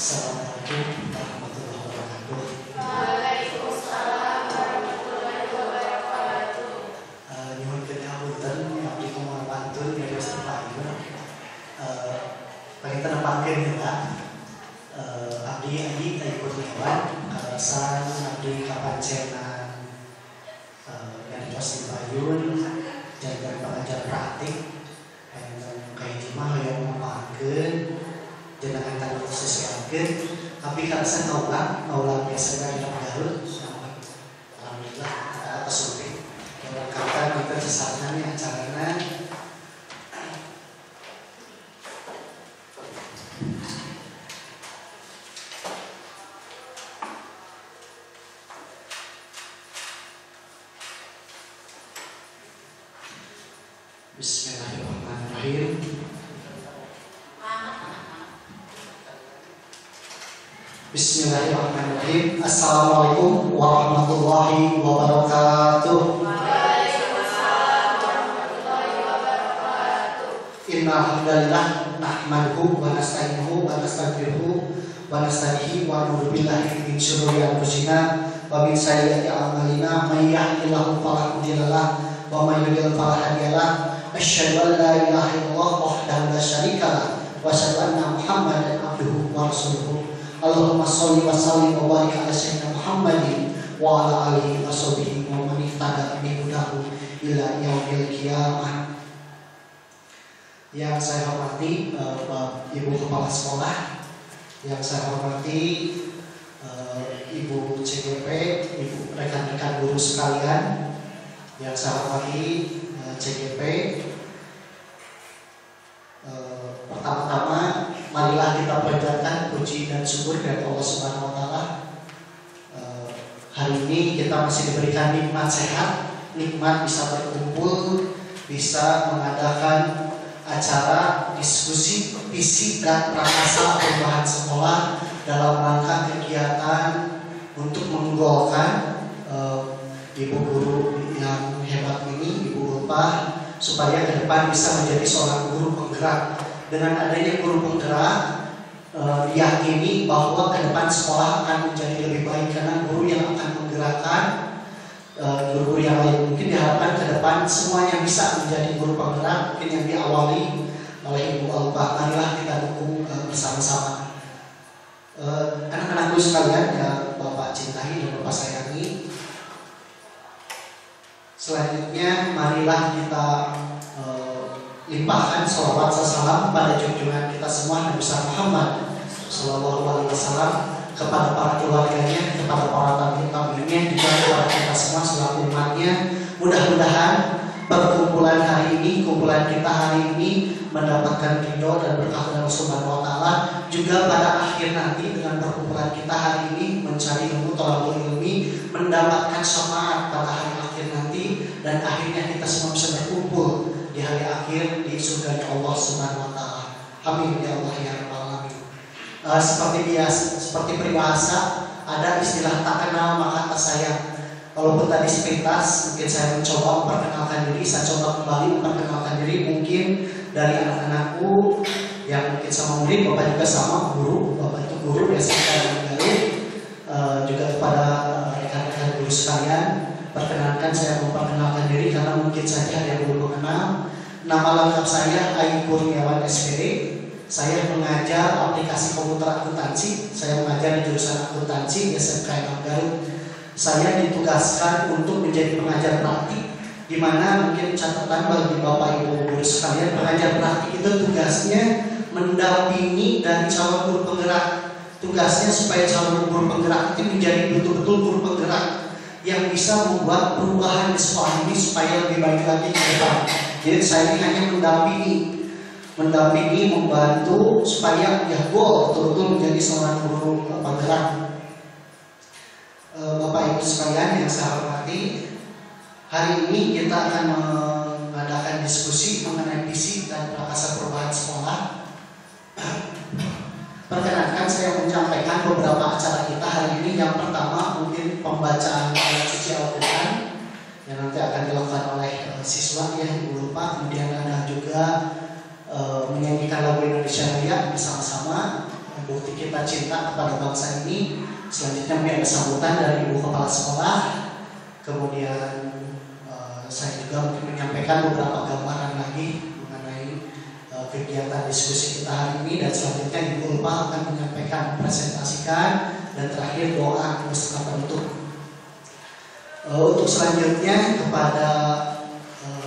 Assalamualaikum warahmatullahi wabarakatuh. Waalaikumsalam warahmatullahi wabarakatuh. Nyuhun punten abdi kumaha pantun dari Payun. Pengen nempakeun heula. Abdi Kurniawan karasan abdi kapancenan dari Payun jaga pengajar praktik. Kayak mah yang nempakeun jenengan tadi sesuaikan tapi karasan kaulah biasa dari Garut. Alhamdulillah atas sulit kata kita sesatnya nih acaranya. Bismillahirrahmanirrahim. Bismillahirrahmanirrahim. Assalamualaikum warahmatullahi wabarakatuh. Waalaikumsalam warahmatullahi wabarakatuh. Innal hamdalillah nahmaduhu wa nasta'inuhu wa nastaghfiruhu wa nasta'hihi wa na'udzu billahi min syururi anfusina wa min sayyiati a'malina may yahdihillahu fala mudilla lahu wa may yudlil fala hadiya lahu. Asyhadu an la ilaha illallah wahdahu la syarika lahu wa asyhadu anna Muhammadan abduhu wa rasuluhu. Allahumma sholli wa sallim wa barik ala sayyidina Muhammadin wa ala alihi wa sahbihi wa man ihtada bi hudahu ila yaumil qiyamah. Yang saya hormati Ibu Kepala Sekolah, yang saya hormati Ibu CGP, Ibu rekan-rekan guru sekalian, yang saya hormati CGP. Pertama-tama marilah kita panjatkan puji dan syukur dari Allah Subhanahu wa taala. Hari ini kita masih diberikan nikmat sehat, nikmat bisa berkumpul, bisa mengadakan acara diskusi visi dan prakasa perubahan sekolah dalam rangka kegiatan untuk menggolkan ibu guru yang hebat ini, Ibu Ulpah, supaya ke depan bisa menjadi seorang guru penggerak. Dengan adanya guru penggerak, diyakini bahwa ke depan sekolah akan menjadi lebih baik karena guru yang akan menggerakkan guru-guru yang lain. Mungkin diharapkan ke depan semuanya bisa menjadi guru penggerak, mungkin yang diawali oleh Ibu Ulpah. Marilah kita dukung bersama-sama. Anak-anakku sekalian yang Bapak cintai dan Bapak sayangi, selanjutnya marilah kita limpahkan sholawat salam pada junjungan kita semua Nabi Muhammad Sallallahu Alaihi Wasallam, kepada para keluarganya, kepada para tabi'in, juga kepada kita semua selaku umatnya. Mudah-mudahan perkumpulan hari ini, kumpulan kita hari ini mendapatkan ridho dan berkah dari Allah Subhanahu Wa Taala. Juga pada akhir nanti dengan perkumpulan kita hari ini mencari ilmu, thalabul ilmi, mendapatkan syafaat pada hari akhir nanti, dan akhirnya kita semua bisa berkumpul di hari akhir di surga Allah Subhanahu wa taala. Amin ya Allah ya rabbal alamin. Seperti peribahasa, ada istilah tak kenal maka tak sayang. Walaupun tadi sepintas mungkin saya mencoba memperkenalkan diri, saya coba kembali memperkenalkan diri, mungkin dari anak-anakku yang mungkin sama murid, Bapak juga sama guru, Bapak itu guru biasanya yang baru, juga kepada rekan-rekan guru sekalian. Perkenalkan, saya memperkenalkan diri karena mungkin saja ada yang belum mengenal. Nama lengkap saya Ayu Kurniawan SPD. Saya mengajar aplikasi komputer akuntansi. Saya mengajar di jurusan akuntansi SMK Garut. Saya ditugaskan untuk menjadi pengajar praktik, di mana mungkin catatan bagi Bapak Ibu guru sekalian, pengajar praktik itu tugasnya mendampingi dari calon guru penggerak. Tugasnya supaya calon guru penggerak itu menjadi betul-betul guru penggerak yang bisa membuat perubahan di sekolah ini supaya lebih baik lagi ke depan. Jadi saya ini hanya mendampingi, membantu supaya ya goal betul-betul menjadi seorang guru penggerak. Bapak Ibu sekalian yang saya hormati, hari ini kita akan mengadakan diskusi mengenai visi dan prakasa perubahan sekolah. Perkenankan saya menyampaikan beberapa acara kita hari ini. Yang pertama mungkin pembacaan ayat suci Al-Quran yang nanti akan dilakukan oleh siswa ya Ibu Lupa. Kemudian ada juga menyanyikan lagu Indonesia Raya bersama-sama. bukti kita cinta kepada bangsa ini. Selanjutnya mungkin ada sambutan dari Ibu Kepala Sekolah. Kemudian saya juga mungkin menyampaikan beberapa gambaran lagi mengenai kegiatan diskusi kita hari ini, dan selanjutnya Ibu Ulfa akan menyampaikan, presentasikan, dan terakhir doa beserta penutup. Untuk selanjutnya kepada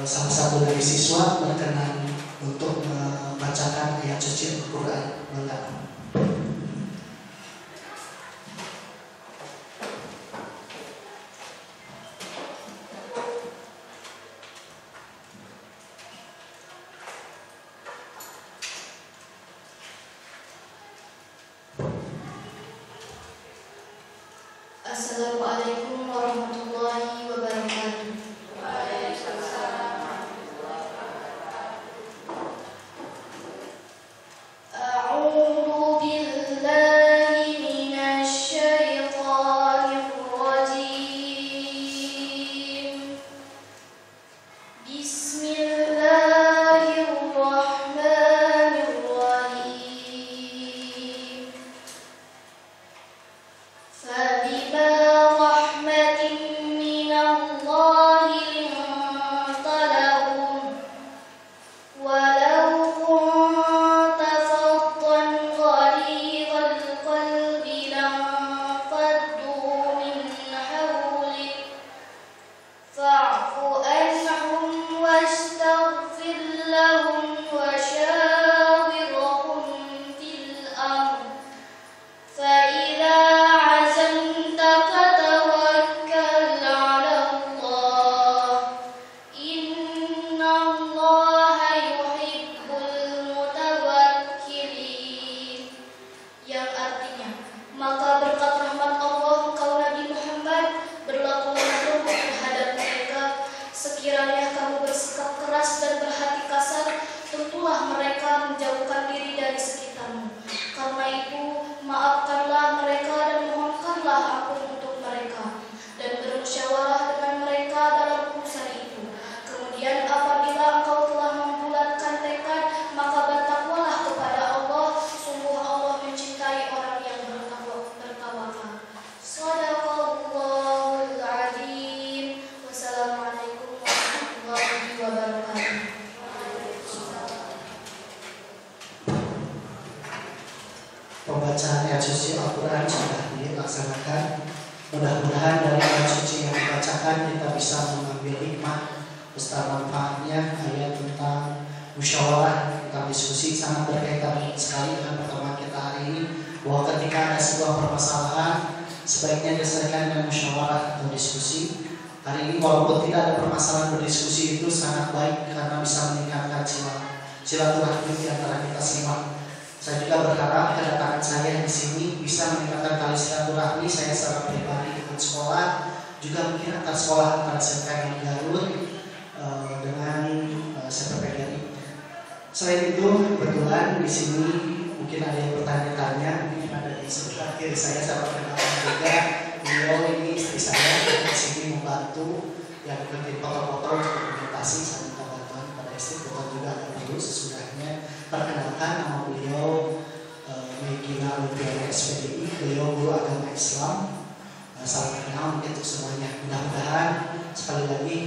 salah satu dari siswa berkenan untuk membacakan ayat suci Al-Quran. Assalamualaikum warahmatullahi wabarakatuh. A'udzu billahi minasy syaithanir rajim. Bismillahirrahmanirrahim. فبما رحمة من الله لنت لهم ولو كنت فظا غليظ القلب لانفضوا من حولك فاعف عنهم واستغفر لهم وشاورهم في الأمر فإذا عزمت فتوكل على الله إن الله يحب المتوكلين. Yang artinya, maka berkat rahmat Allah engkau Nabi Muhammad berlakulah lembut terhadap mereka. Sekiranya kamu bersikap keras dan berhati kasar, tentulah mereka menjauhkan diri dari sekitarmu. Karena itu, maafkanlah mereka dan mohonkanlah ampun untuk mereka, dan bermusyawarah dengan mereka dalam urusan itu. Kemudian apabila engkau telah membulatkan tekad, maka bertakwalah kepada Allah. Sungguh Allah mencintai orang yang bertawakal. Shadaqallahul adzim. Wassalamualaikum warahmatullahi wabarakatuh. Pembacaan ayat suci Al-Quran sudah dilaksanakan. Mudah-mudahan dari ayat suci yang dibacakan kita bisa mengambil hikmah beserta manfaatnya. Ayat tentang musyawarah, tentang diskusi sangat berkaitan sekali dengan pertemuan kita hari ini, bahwa ketika ada sebuah permasalahan sebaiknya diselesaikan dengan musyawarah atau diskusi. Hari ini walaupun tidak ada permasalahan, berdiskusi itu sangat baik karena bisa meningkatkan silaturahmi di antara kita semua. Saya juga berharap kedatangan saya di sini bisa meningkatkan tali silaturahmi saya secara pribadi dengan sekolah, juga mungkin antar sekolah, antar SMK yang Garut dengan SPPGRI. Selain itu, kebetulan di sini mungkin ada yang bertanya-tanya, mungkin ada di sebelah kiri saya perkenalkan juga. Beliau ini istri saya yang di sini membantu yang bikin foto-foto untuk dokumentasi. Saya minta bantuan pada istri, bukan juga ada dulu sesudahnya. Perkenalkan, nama beliau Megina Lupiana SPDI, beliau guru agama Islam. Salam kenal mungkin untuk semuanya. Mudah-mudahan sekali lagi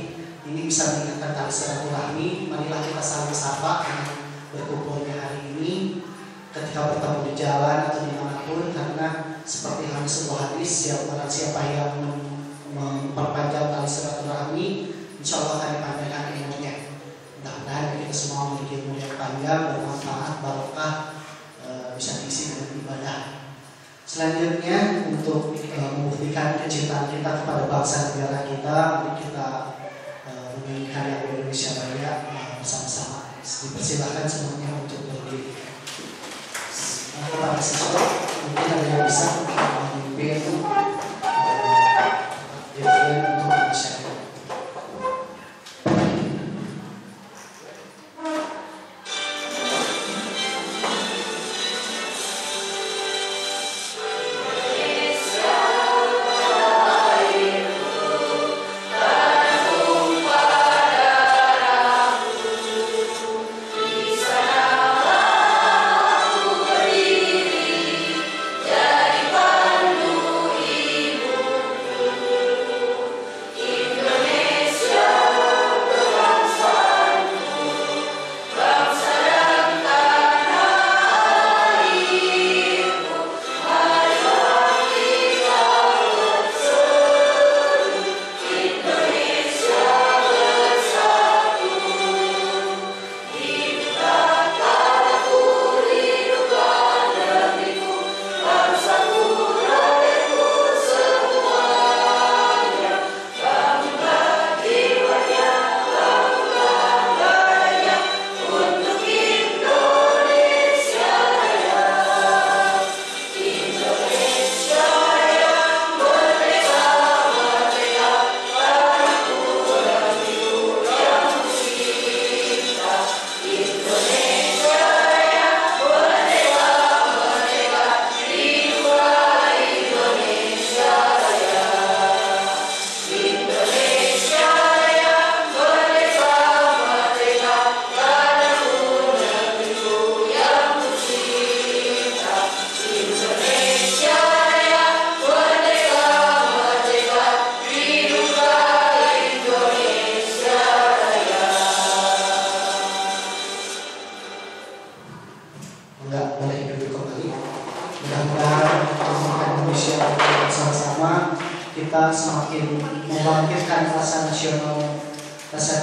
ini bisa meningkatkan tali silaturahmi. Marilah kita saling sapa dengan berkumpulnya hari ini ketika bertemu di jalan atau dimanapun, karena seperti hadis sebuah hadis, siapa yang memperpanjang tali silaturahmi, insya Allah akan dipanjangkan ilmunya. Mudah-mudahan kita semua memiliki ilmu yang panjang, bermanfaat, barokah, bisa diisi dengan ibadah. Selanjutnya, untuk membuktikan kecintaan kita kepada bangsa negara kita, mari kita menyanyikan lagu Indonesia Raya bersama-sama. Dipersilakan semuanya untuk berdiri. Kepada siswa, mungkin ada yang bisa memimpin dirjen untuk Indonesia. Di sana aku berdiri.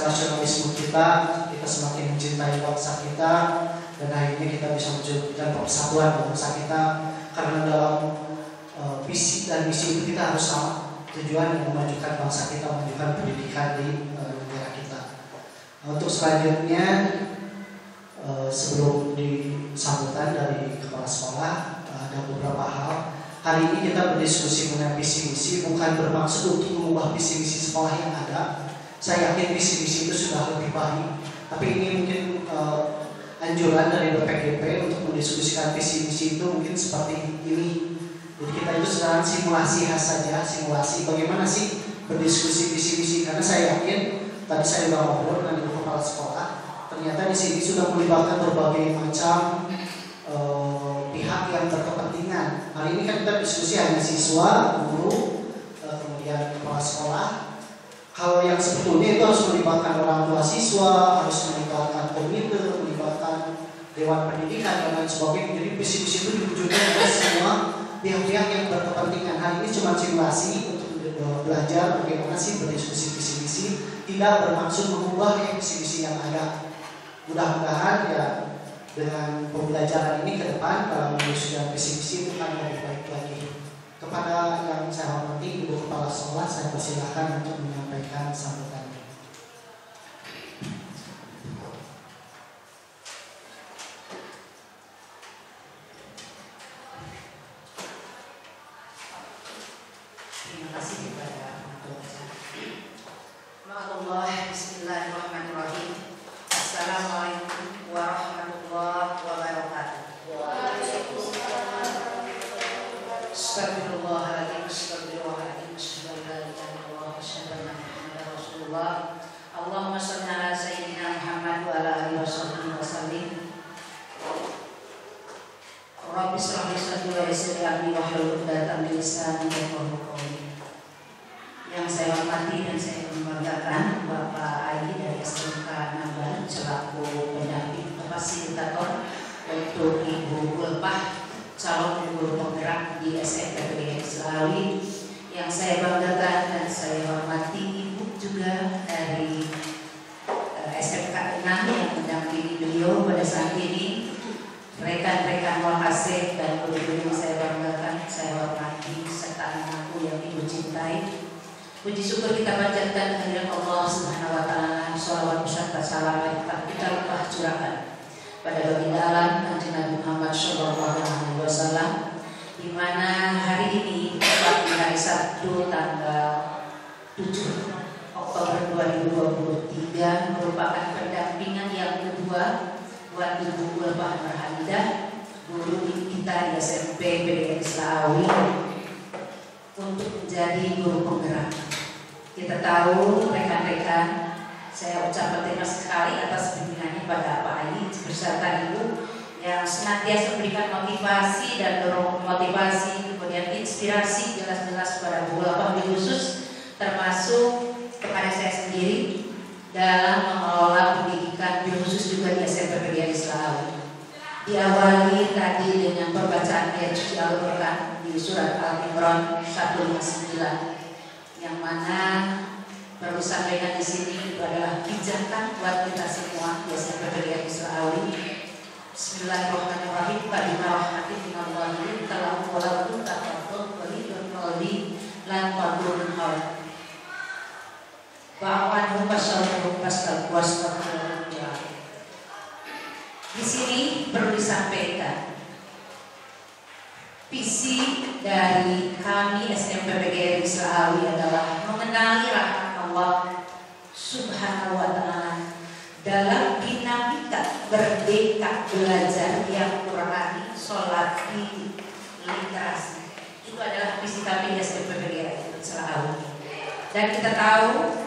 rasa nasionalisme kita semakin mencintai bangsa kita, dan akhirnya kita bisa menunjukkan persatuan bangsa kita, karena dalam visi dan misi itu kita harus sama, tujuan memajukan bangsa kita, memajukan pendidikan di negara kita. Untuk selanjutnya, sebelum disambutan dari kepala sekolah, ada beberapa hal. Hari ini kita berdiskusi mengenai visi misi, bukan bermaksud untuk mengubah visi misi sekolah yang ada. Saya yakin visi misi itu sudah lebih baik, tapi ini mungkin anjuran dari BPGP untuk mendiskusikan visi misi itu mungkin seperti ini. Jadi kita itu sedang simulasi saja, simulasi bagaimana sih berdiskusi visi misi, karena saya yakin tadi saya sudah ngobrol dengan ibu kepala sekolah, ternyata di sini sudah melibatkan berbagai macam pihak yang berkepentingan. Hari ini kan kita diskusi hanya siswa, guru, kemudian kepala sekolah. Hal yang sebetulnya itu harus melibatkan orang tua siswa, harus melibatkan komite, melibatkan dewan pendidikan dan lain sebagainya. Jadi visi-visi itu diwujudkan oleh semua pihak-pihak yang berkepentingan. Hari ini cuma simulasi untuk belajar bagaimana sih berdiskusi visi-visi, tidak bermaksud mengubah visi-visi yang ada. Mudah-mudahan ya dengan pembelajaran ini ke depan dalam mendiskusikan visi-visi itu akan lebih baik lagi. Kepada yang saya hormati Ibu Kepala Sekolah, saya persilakan untuk menyampaikan sambutannya. Terima kasih kepada Allah. Bismillahirrahmanirrahim. Assalamualaikum warahmatullahi wabarakatuh. Astagfirullahaladzim, astagfirullahaladzim, Rasulullah. Allahumma shalli ala sayyidina Muhammad wa ala alihi wa sallim. Rabbi shrah li sadri wa yassir li amri wahlul 'uqdatam min lisani yafqahu qawli. Yang saya hormati dan saya banggakan Bapak Ayi dari SMK Nabar selaku pendamping fasilitator untuk Ibu Ulpah, calon guru penggerak di SMP PGRI Selawi. Yang saya banggakan dan saya hormati Ibu juga dari SMK 6 yang mendampingi beliau pada saat ini, rekan-rekan Wakasek dan guru-guru yang saya banggakan, saya hormati, serta anakku yang Ibu cintai. Puji syukur kita panjatkan kehadirat Allah Subhanahu wa taala, shalawat beserta salam yang tak kita lupa curahkan pada baginda alam Kanjeng Nabi Muhammad sallallahu alaihi wasallam, di mana hari ini tepat di hari Sabtu tanggal 7 Oktober 2023 merupakan pendampingan yang kedua buat Ibu Ulpah Nurhamidah, guru kita di SMP PGRI Selawi, untuk menjadi guru penggerak. Kita tahu rekan-rekan, saya ucapkan terima kasih sekali atas bimbingannya pada Pak Ayi beserta Ibu yang senantiasa memberikan motivasi dan dorong motivasi, kemudian inspirasi jelas-jelas kepada Bu Ulpah khusus, termasuk kepada saya sendiri dalam mengelola pendidikan khusus juga di SMP PGRI Selawi. Diawali tadi dengan pembacaan ayat suci Al-Quran di surat Al-Imran 159, yang mana perlu sampaikan di sini itu adalah pijakan buat kita semua di SMP PGRI Selawi. Bismillahirrahmanirrahim. Bima rahmatin minallahi ta'ala wa la taqatul walidul qalbi lan qadrun hawa ba'wan mubasyarun wastaghfirullah. Di sini perlu disampaikan visi dari kami SMP PGRI Selawi adalah mengenali rahmat Allah Subhanahu wa taala dalam dinamika merdeka belajar yang Qurani, sholat, literasi. Itu adalah visi kami di SMP PGRI Selawi. Dan kita tahu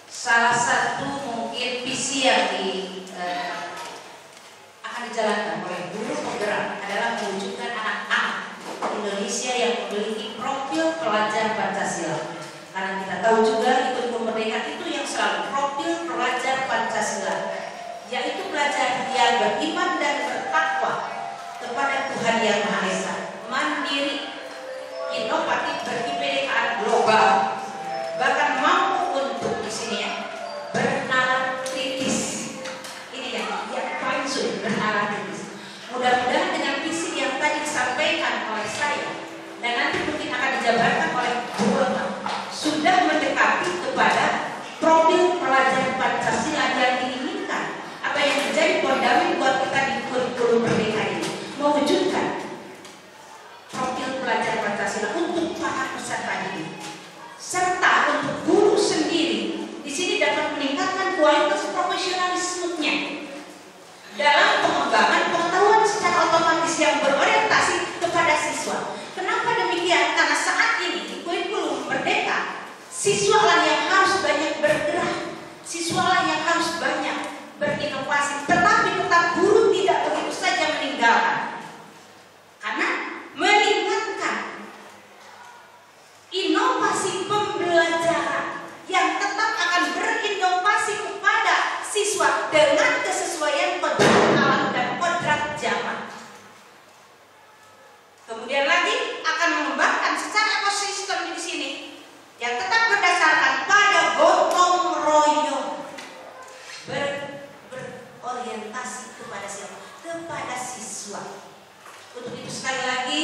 salah satu mungkin visi yang akan dijalankan oleh guru penggerak adalah mewujudkan anak-anak Indonesia yang memiliki profil pelajar Pancasila. Karena kita tahu juga ikut kemerdekaan itu yang selalu profil pelajar Pancasila, yaitu pelajar yang beriman dan bertakwa kepada Tuhan Yang Maha Esa, mandiri, inovatif, berkebinekaan global, bahkan mampu untuk di sini ya dijabarkan oleh Bu Ulma sudah mendekati kepada profil pelajaran Pancasila yang diinginkan, apa yang menjadi fondamen buat kita di kurikulum Merdeka ini, mewujudkan profil pelajaran Pancasila untuk para peserta didik, serta untuk guru sendiri di sini dapat meningkatkan kualitas profesionalismenya dalam pengembangan pengetahuan secara otomatis yang berorientasi kepada siswa. Kenapa demikian? Karena saat ini di kurikulum Merdeka, siswalah yang harus banyak bergerak, siswalah yang harus banyak berinovasi, tetapi tetap guru tidak begitu saja meninggalkan. Karena meningkatkan inovasi pembelajaran yang tetap akan berinovasi kepada siswa dengan kesesuaian kodrat alam dan kodrat zaman. Kemudian lagi akan mengembangkan secara ekosistem di sini yang tetap berdasarkan pada gotong royong, berorientasi kepada siapa? Kepada siswa. Untuk itu sekali lagi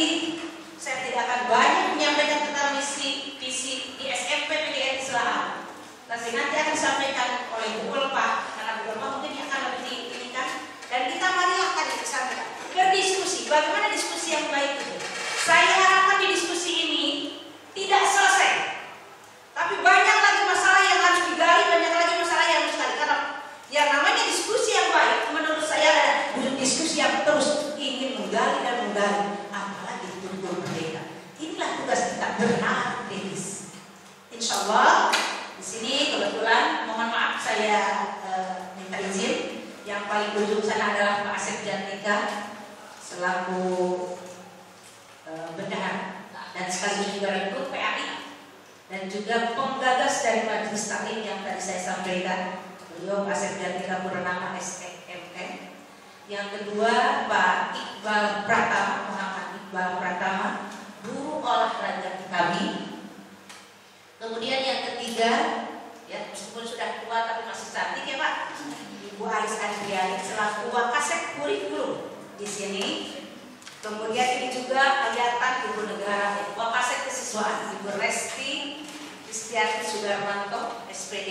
saya tidak akan banyak menyampaikan tentang misi visi di SMP PGRI Selatan. Tapi nanti akan disampaikan oleh Bu Ulma, karena Bu Ulma mungkin akan lebih diinginkan, dan kita mari akan disampaikan berdiskusi. Bagaimana diskusi yang baik itu? Saya harapkan di diskusi ini tidak selesai, tapi banyak lagi masalah yang harus digali, banyak lagi masalah yang harus digali. Karena yang namanya diskusi yang baik, menurut saya adalah diskusi yang terus ingin menggali dan menggali, apalagi kurikulum Merdeka. Inilah tugas kita benar kritis. Insya Allah di sini kebetulan, mohon maaf saya minta izin. Yang paling ujung sana adalah Pak Asep Jantika selaku bendahara dan sekaligus juga rektor PAI dan juga penggagas dari majelis taklim yang tadi saya sampaikan, beliau Pak Asep Jantika Purnama SMM. Yang kedua Pak Iqbal Pratama, Muhammad Iqbal Pratama, guru olahraga kami. Kemudian yang ketiga, ya meskipun sudah tua tapi masih cantik ya Pak, Ibu Ais Andriani selaku Wakasek kurikulum di sini. Kemudian ini juga kelihatan Ibu Negara Wakasek Kesiswaan, Ibu Resti Kristianti Sudarmanto SPD,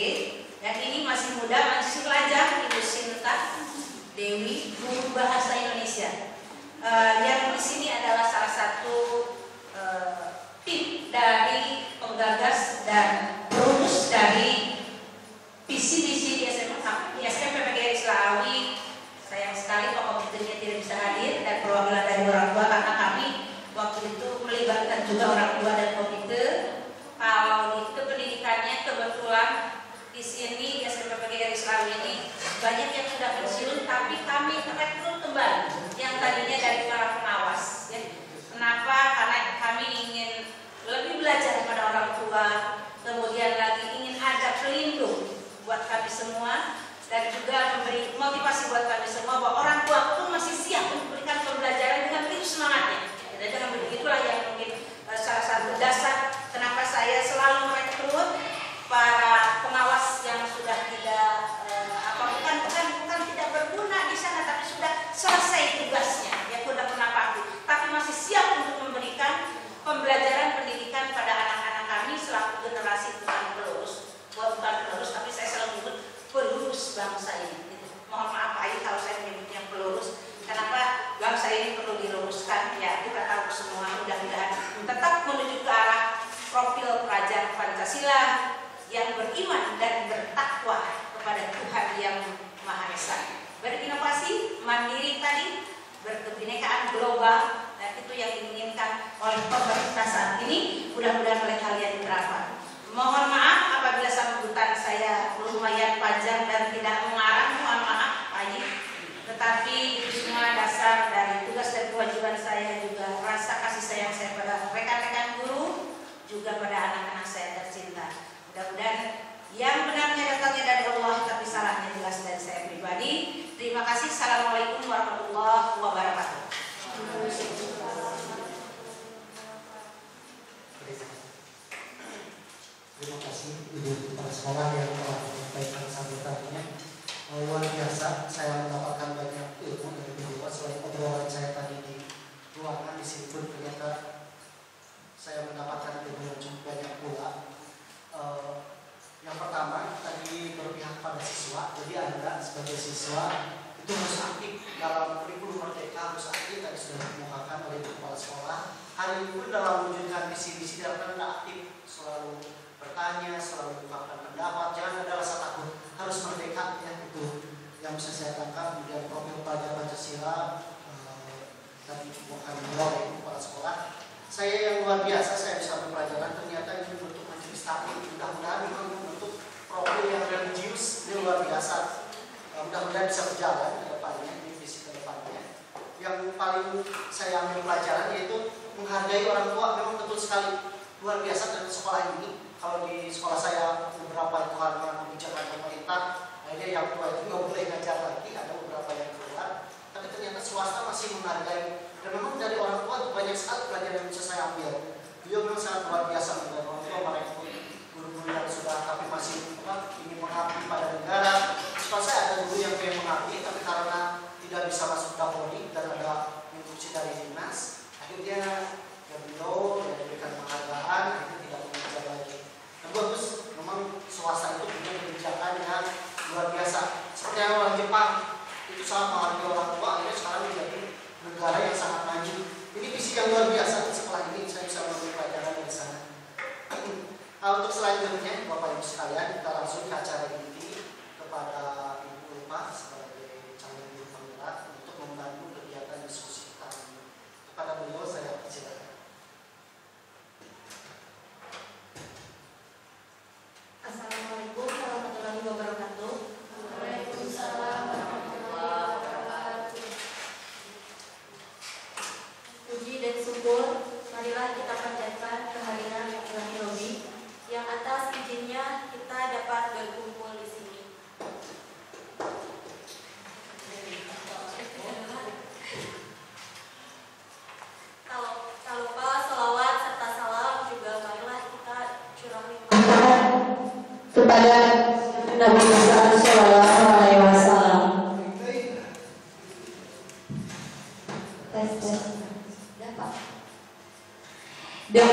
dan ini masih muda masih pelajar Ibu Sinta Dewi, guru bahasa Indonesia. Yang di sini adalah salah satu tim dari penggagas dan perumus dari visi misi di SMP PGRI Slawi. Sayang sekali Pak Komiternya tidak bisa hadir dan perwakilan dari orang tua, karena kami waktu itu melibatkan juga orang tua dan komite. Kalau itu pendidikannya kebetulan di sini di SMP PGRI Slawi ini banyak yang sudah pensiun, tapi kami rekrut kembali yang tadinya dari para pengawas. Ya. Kenapa? Karena kami ingin lebih belajar kepada orang tua, kemudian lagi ingin ada pelindung buat kami semua, dan juga memberi motivasi buat kami semua bahwa orang tua pun masih siap memberikan pembelajaran dengan penuh semangatnya. Dan dengan begitulah yang mungkin salah satu dasar kenapa saya selalu merekrut para pengawas yang sudah tidak bukan tidak berguna di sana, tapi sudah selesai tugasnya, yang sudah pernah praktik, tapi masih siap untuk memberikan pembelajaran pendidikan pada anak-anak kami selaku generasi bukan penerus, tapi saya selalu menyebut pelurus bangsa ini. Mohon maaf Pak Ayu kalau saya menyebutnya pelurus. Kenapa bangsa ini perlu diluruskan? Ya kita tahu semua, mudah-mudahan tetap menuju ke arah profil pelajar Pancasila yang beriman dan bertakwa kepada Tuhan yang Maha Esa, berinovasi, mandiri tadi, berkebinekaan global, dan itu yang diinginkan oleh pemerintah saat ini. Mudah-mudahan oleh kalian diterapkan. Mohon maaf apabila sambutan saya lumayan panjang dan tidak mengarang, mohon maaf Pak Haji. Tetapi itu semua dasar dari tugas dan kewajiban saya, juga rasa kasih sayang saya pada rekan-rekan guru, juga pada anak-anak saya tercinta. Mudah-mudahan yang benarnya datangnya dari Allah, tapi salahnya jelas dari saya pribadi. Terima kasih. Assalamualaikum warahmatullahi wabarakatuh. Terima kasih Ibu Kepala Sekolah yang telah menyampaikan sambutannya. Luar biasa, saya mendapatkan banyak ilmu dari beliau. Selain obrolan saya tadi di ruangan di sini pun ternyata saya mendapatkan siswa. Jadi Anda sebagai siswa itu harus aktif dalam kurikulum Merdeka, harus aktif, tadi sudah dikemukakan oleh kepala sekolah. Hari ini pun dalam mewujudkan visi-visi diharapkan Anda aktif, selalu bertanya, selalu mengungkapkan pendapat, jangan ada rasa takut, harus merdeka ya, itu yang bisa saya tangkap. Kemudian profil pelajar Pancasila tadi dikemukakan oleh kepala sekolah. Saya yang luar biasa, saya bisa mempelajari ternyata ini bentuk majelis taklim, mudah-mudahan ini membentuk profil yang religius, ini luar biasa. Mudah-mudahan bisa berjalan ke depannya, ini visi ke depannya. Yang paling saya ambil pelajaran yaitu menghargai orang tua. Memang betul sekali, luar biasa dalam sekolah ini. Kalau di sekolah saya beberapa itu karena kebijakan pemerintah, akhirnya yang tua itu nggak boleh ngajar lagi, ada beberapa yang keluar. Tapi ternyata swasta masih menghargai. Dan memang dari orang tua itu banyak sekali pelajaran yang bisa saya ambil. Beliau memang sangat luar biasa dari orang tua, mereka guru-guru yang sudah tapi masih ingin mengabdi pada negara. Setelah saya ada guru yang pengen mengabdi, tapi karena tidak bisa masuk Kapolri dan ada instruksi dari dinas, akhirnya ya beliau diberikan penghargaan, akhirnya tidak mengajar lagi. Nah, bagus, memang swasta itu punya kebijakan yang luar biasa. Seperti yang orang Jepang itu sangat menghargai orang tua, akhirnya sekarang menjadi negara yang sangat maju. Ini visi yang luar biasa. Setelah ini saya bisa mengambil pelajaran dari sana. Untuk selanjutnya, Bapak Ibu sekalian, kita langsung ke acara inti kepada Ibu Ulfa sebagai calon guru penggerak untuk membantu kegiatan diskusi kita ini. Kepada beliau saya persilakan. Assalamualaikum warahmatullahi wabarakatuh. Waalaikumsalam warahmatullahi wabarakatuh. Puji dan syukur, marilah kita panjatkan kehadiran yang ilahi Robi, yang atas izinnya kita dapat berkumpul di sini. Tak lupa salawat serta salam juga marilah kita curahkan kepada Nabi Muhammad SAW. Tes. Dapat. Dan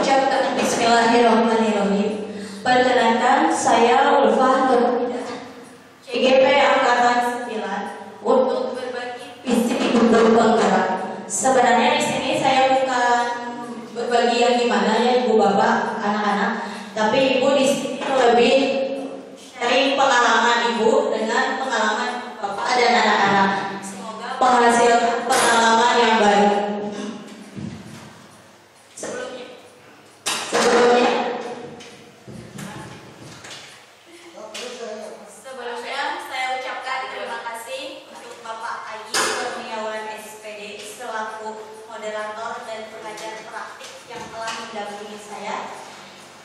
ucapkan Bismillahirrahmanirrahim. Perkenalkan, saya Ulfa Nurhamidah, CGP Angkatan 9, untuk berbagi visi guru penggerak. Sebenarnya di sini saya bukan berbagi yang gimana ya ibu bapak anak-anak, tapi ibu di sini lebih sharing pengalaman ibu dengan pengalaman bapak dan anak-anak. Semoga menghasilkan pengalaman yang baik. Sebelumnya saya ucapkan terima kasih untuk Bapak Aji Kurniawan SPD selaku moderator dan pengajar praktik yang telah mendampingi saya.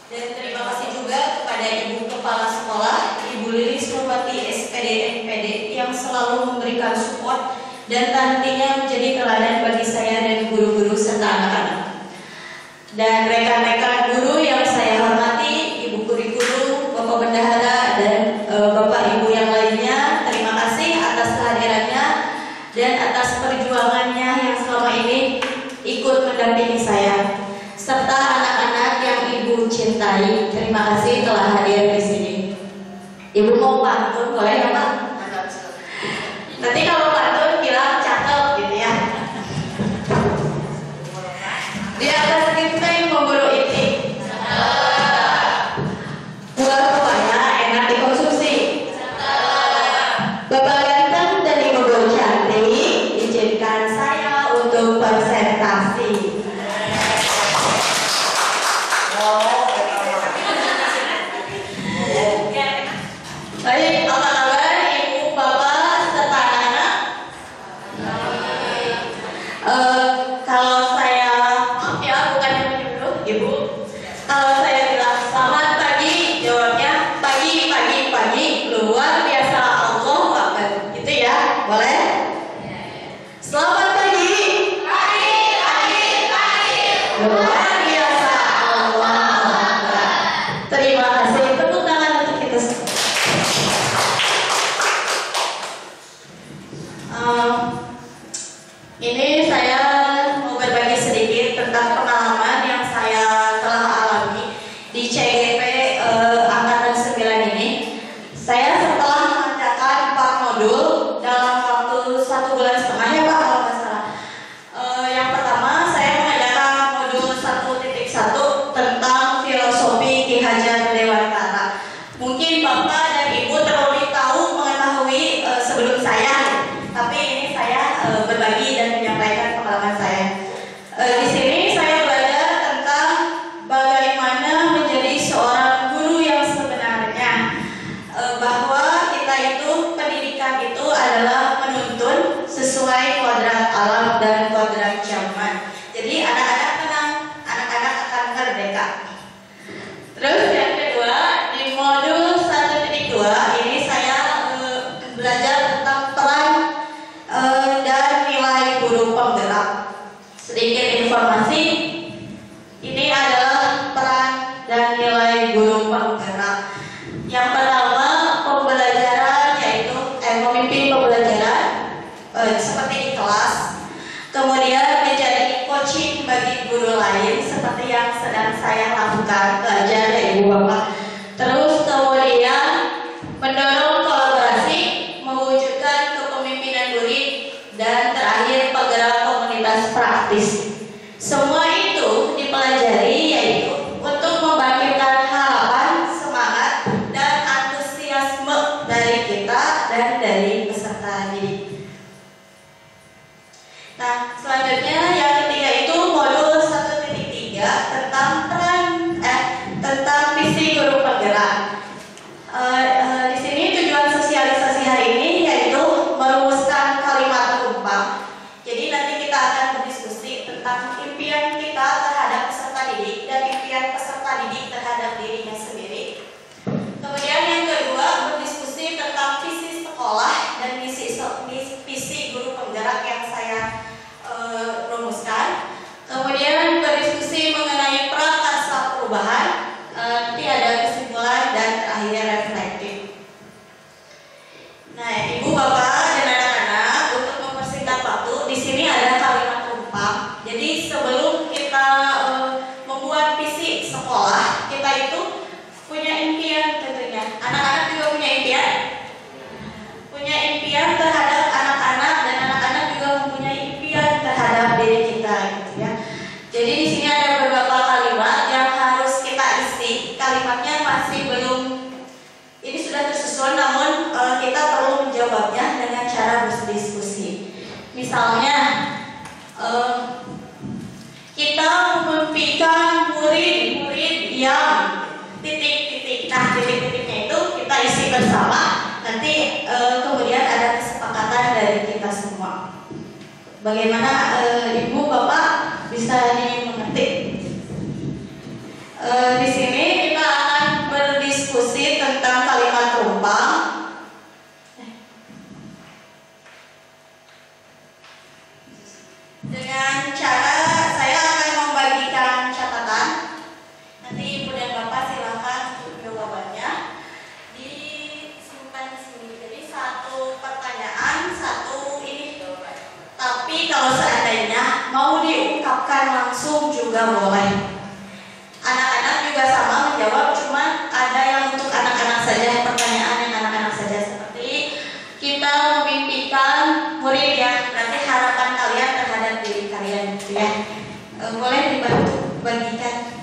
Dan terima kasih juga kepada Ibu Kepala Sekolah, Ibu Lilis Nurwati SPD NPD yang selalu memberikan support dan nantinya menjadi teladan bagi saya dan guru-guru serta anak-anak. Dan rekan-rekan guru yang saya hormati, Ibu Kurikulum, Bapak Bendahara, dan Bapak Ibu yang lainnya, terima kasih atas kehadirannya dan atas perjuangannya yang selama ini ikut mendampingi saya, serta anak-anak yang Ibu cintai. Terima kasih telah hadir di sini. Ibu mau pantun, boleh ya Pak? Nanti kalau pantun bilang cakep gitu ya. Di atas genteng memburu itik, buah buahnya enak dikonsumsi. Bapak ganteng dan Ibu cantik, izinkan saya untuk presentasi. Baik, apa kabar Ibu, Bapak, serta anak-anak? Kalau saya, maaf ya, bukan yang menyuruh Ibu. Kalau saya bilang selamat pagi, jawabnya pagi, luar biasa, Allahu Akbar. Gitu ya, boleh? Selamat pagi. Luar biasa, Allahu Akbar. Terima kasih, tepuk tangan untuk kita semua. Ini saya mau berbagi sedikit tentang pengalaman yang saya telah alami di CGP Angkatan 9 ini. Saya setelah mengerjakan 4 modul dalam waktu 1,5 bulan ya Pak, kalau nggak salah. Yang pertama saya mengerjakan modul 1.1 tentang filosofi Ki Hajar Dewantara. Mungkin Bapak dan Ibu terlebih mengetahui sebelum saya, tapi ini saya berbagi dan menyampaikan pengalaman saya. Di sini saya belajar tentang bagaimana menjadi seorang guru yang sebenarnya, bahwa kita itu pendidikan itu adalah menuntun sesuai kodrat alam dan kodrat zaman. Jadi anak-anak tenang, anak-anak akan merdeka. Terus yang kedua, di modul 1.2 ini saya belajar tentang peran dan nilai guru penggerak. Sedikit informasi, ini adalah peran dan nilai guru penggerak. Yang pertama, pembelajaran yaitu memimpin pembelajaran seperti di kelas. Kemudian menjadi coaching bagi guru lain seperti yang sedang saya lakukan, belajar dari Ibu Bapak. Terus kemudian mendorong kolaborasi, mewujudkan kepemimpinan murid, dan terakhir penggerak komunitas praktis. Semua itu dipelajari yaitu untuk membangkitkan harapan, semangat, dan antusiasme dari kita dan dari peserta didik. Nah, selanjutnya yang ketiga itu modul 1.3 tentang tentang visi guru penggerak. Di sini tujuan sosialisasi hari ini yaitu merumuskan kalimat tumpang. Jadi nanti kita akan berdiskusi tentang impian kita terhadap peserta didik dan impian peserta didik terhadap dirinya sendiri. Kemudian yang kedua, berdiskusi tentang visi sekolah dan visi guru penggerak yang saya rumuskan. Kemudian berdiskusi mengenai prakarsa perubahan, nanti ada kesimpulan dan terakhir reflektif. Nah, Ibu, Bapak, dan anak-anak, untuk mempersingkat waktu, di sini ada kalimat tumpang. Jadi sebelum kita membuat visi sekolah, kita itu punya impian tentunya. Anak-anak juga punya impian. Punya impian terhadap anak-anak, dan anak-anak juga mempunyai impian terhadap diri kita, gitu ya. Jadi di sini ada beberapa kalimat yang harus kita isi. Kalimatnya masih belum, ini sudah tersusun, namun kita perlu menjawabnya dengan cara berdiskusi. Misalnya, kita memimpikan murid-murid yang titik-titik. Nah, titik-titiknya itu kita isi bersama. Nanti kemudian ada kesepakatan dari kita semua. Bagaimana Ibu, Bapak bisa dimengerti? Di sini kita akan berdiskusi tentang kalimat tumpang. Dengan cara saya akan membagikan catatan. Nanti Ibu dan Bapak silakan untuk jawabannya disimpan di sini. Jadi satu pertanyaan, satu ini. Tapi kalau seandainya mau diungkapkan langsung juga boleh. Anak-anak juga sama menjawab, cuma ada yang untuk anak-anak saja, pertanyaan yang anak-anak saja, seperti kita memimpikan murid yang berarti harapan kalian terhadap diri kalian, gitu ya. Boleh dibantu bagikan.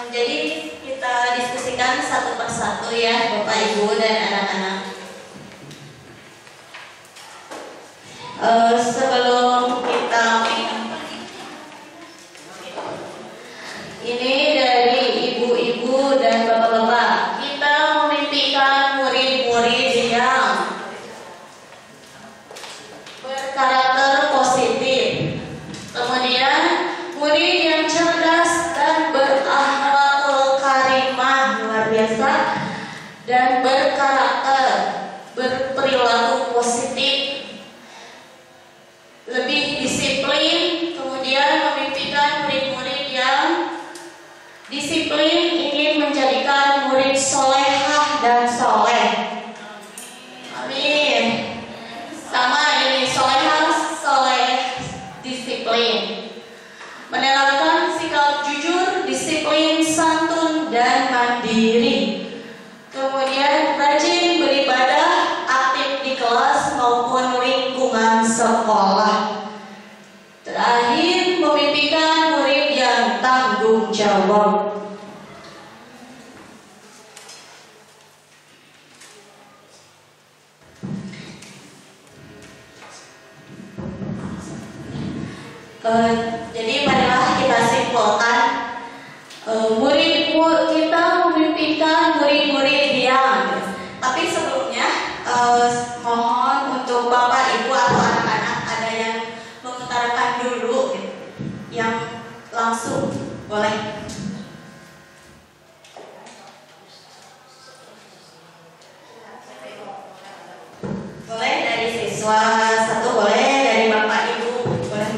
Jadi kita diskusikan satu persatu ya Bapak Ibu dan anak-anak. Sebelum kita ini dari ibu-ibu dan bapak-bapak, kita memimpikan murid-murid yang berkarakter positif, kemudian murid yang cerdas dan berakhlakul karimah luar biasa dan berkarakter, berperilaku positif, lebih disiplin, kemudian memimpikan murid-murid yang disiplin, ingin menjadikan murid solehah dan soleh. Amin. Sama ini solehah, soleh, disiplin. Menerapkan sikap jujur, disiplin, santun, dan mandiri. Kemudian rajin beribadah, aktif di kelas maupun lingkungan sekolah. Terakhir, memimpikan murid yang tanggung jawab. Jadi marilah kita simpulkan, murid kita memimpikan murid-murid yang. Tapi sebelumnya mohon untuk Bapak Ibu atau anak-anak ada yang mengutarakan dulu yang langsung boleh. Boleh dari siswa satu, boleh dari Bapak Ibu, boleh.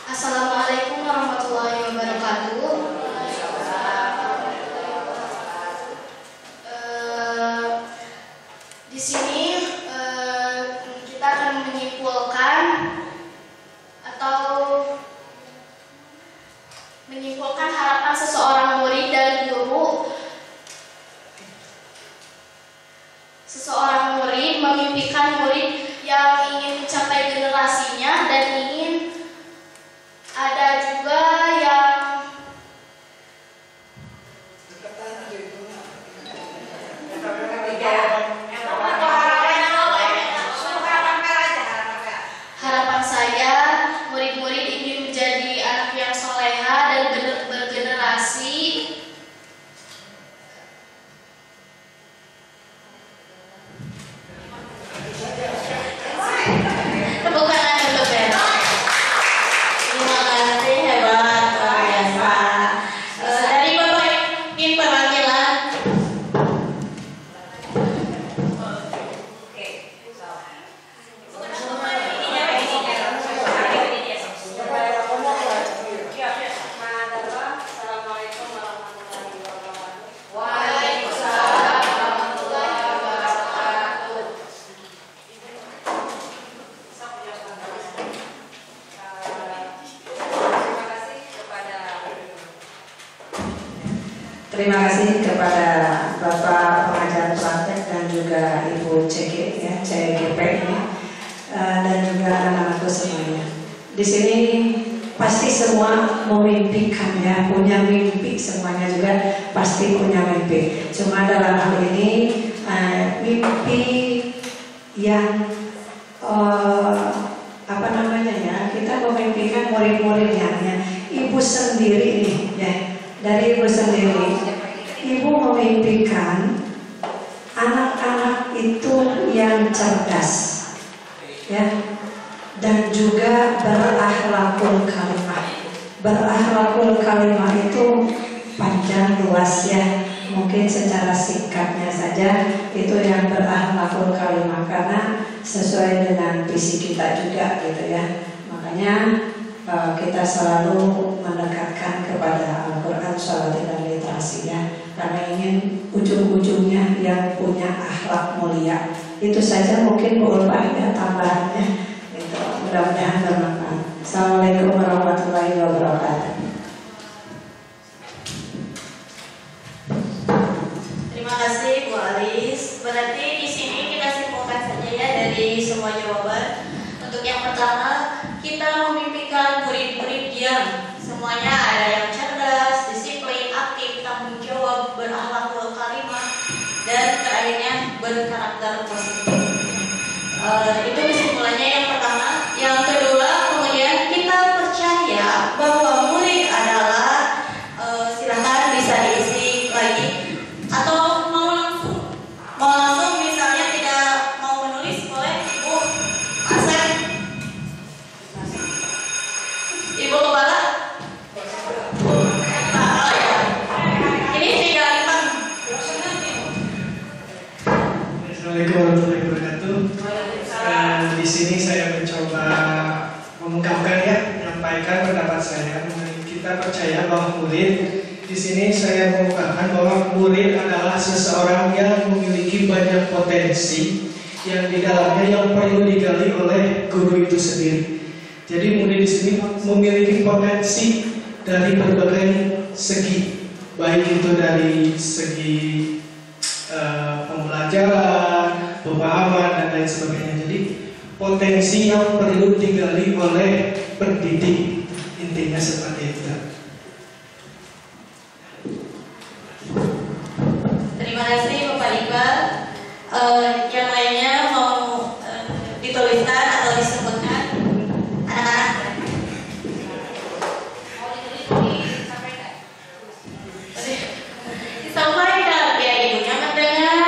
Assalamualaikum warahmatullahi wabarakatuh. Di sini kita akan menyimpulkan harapan seseorang murid dan guru. Seseorang murid memimpikan murid yang ingin mencapai generasinya dan ingin ada juga yang harapan saya murid-murid ingin menjadi anak yang soleha dan bergenerasi. Tepuk tangan untuk ya. Terima kasih, hebat, luar biasa. Dari Bapak ingin perwakilan. Assalamualaikum warahmatullahi wabarakatuh. Waalaikumsalam warahmatullahi wabarakatuh. Terima kasih kepada Bapak pengajar praktek dan juga Ibu CG ya, CGP ini, dan juga anak-anakku semuanya. Di sini pasti semua memimpikan ya, punya mimpi, semuanya juga pasti punya mimpi. Cuma dalam hal ini mimpi yang apa namanya ya, kita memimpikan murid-muridnya ya. Ibu sendiri nih ya, dari ibu sendiri, ibu memimpikan anak-anak itu yang cerdas ya, dan juga berakhlakul karimah. Berakhlakul karimah itu panjang luas ya, mungkin secara singkatnya saja itu yang berakhlakul karimah, karena sesuai dengan visi kita juga gitu ya. Makanya kita selalu mendekatkan kepada Al-Quran, sholat dan literasi ya, karena ingin ujung-ujungnya yang punya akhlak mulia. Itu saja mungkin Bu Ulfa ada tambahannya. Itu mudah-mudahan bermanfaat. Assalamualaikum warahmatullahi wabarakatuh. Terima kasih Bu Alis. Berarti di sini kita simpulkan saja ya dari semua jawaban. Untuk yang pertama, kita memimpikan murid-murid diam. Semuanya ada yang cerdas, disiplin, aktif, tanggung jawab, berakhlakul karimah, dan terakhirnya berkarakter positif. Itu kesimpulannya yang pertama. Yang kedua, kemudian kita percaya bahwa murid adalah silahkan bisa diisi lagi atau mau langsung misalnya tidak mau menulis boleh Ibu Asep, Ibu Kepala. Ini tinggal Assalamualaikum warahmatullahi wabarakatuh. Di sini saya mencoba mengungkapkan ya, menyampaikan pendapat saya. Kita percaya bahwa murid, di sini saya mengungkapkan bahwa murid adalah seseorang yang memiliki banyak potensi yang di dalamnya yang perlu digali oleh guru itu sendiri. Jadi murid di sini memiliki potensi dari berbagai segi, baik itu dari segi pembelajaran, pemahaman dan lain sebagainya. Jadi potensi yang perlu digali oleh pendidik, intinya seperti itu. Terima kasih Bapak Iqbal. Yang lainnya mau dituliskan atau disebutkan anak-anak? Mau ditulis disampaikan biar ibunya mendengar.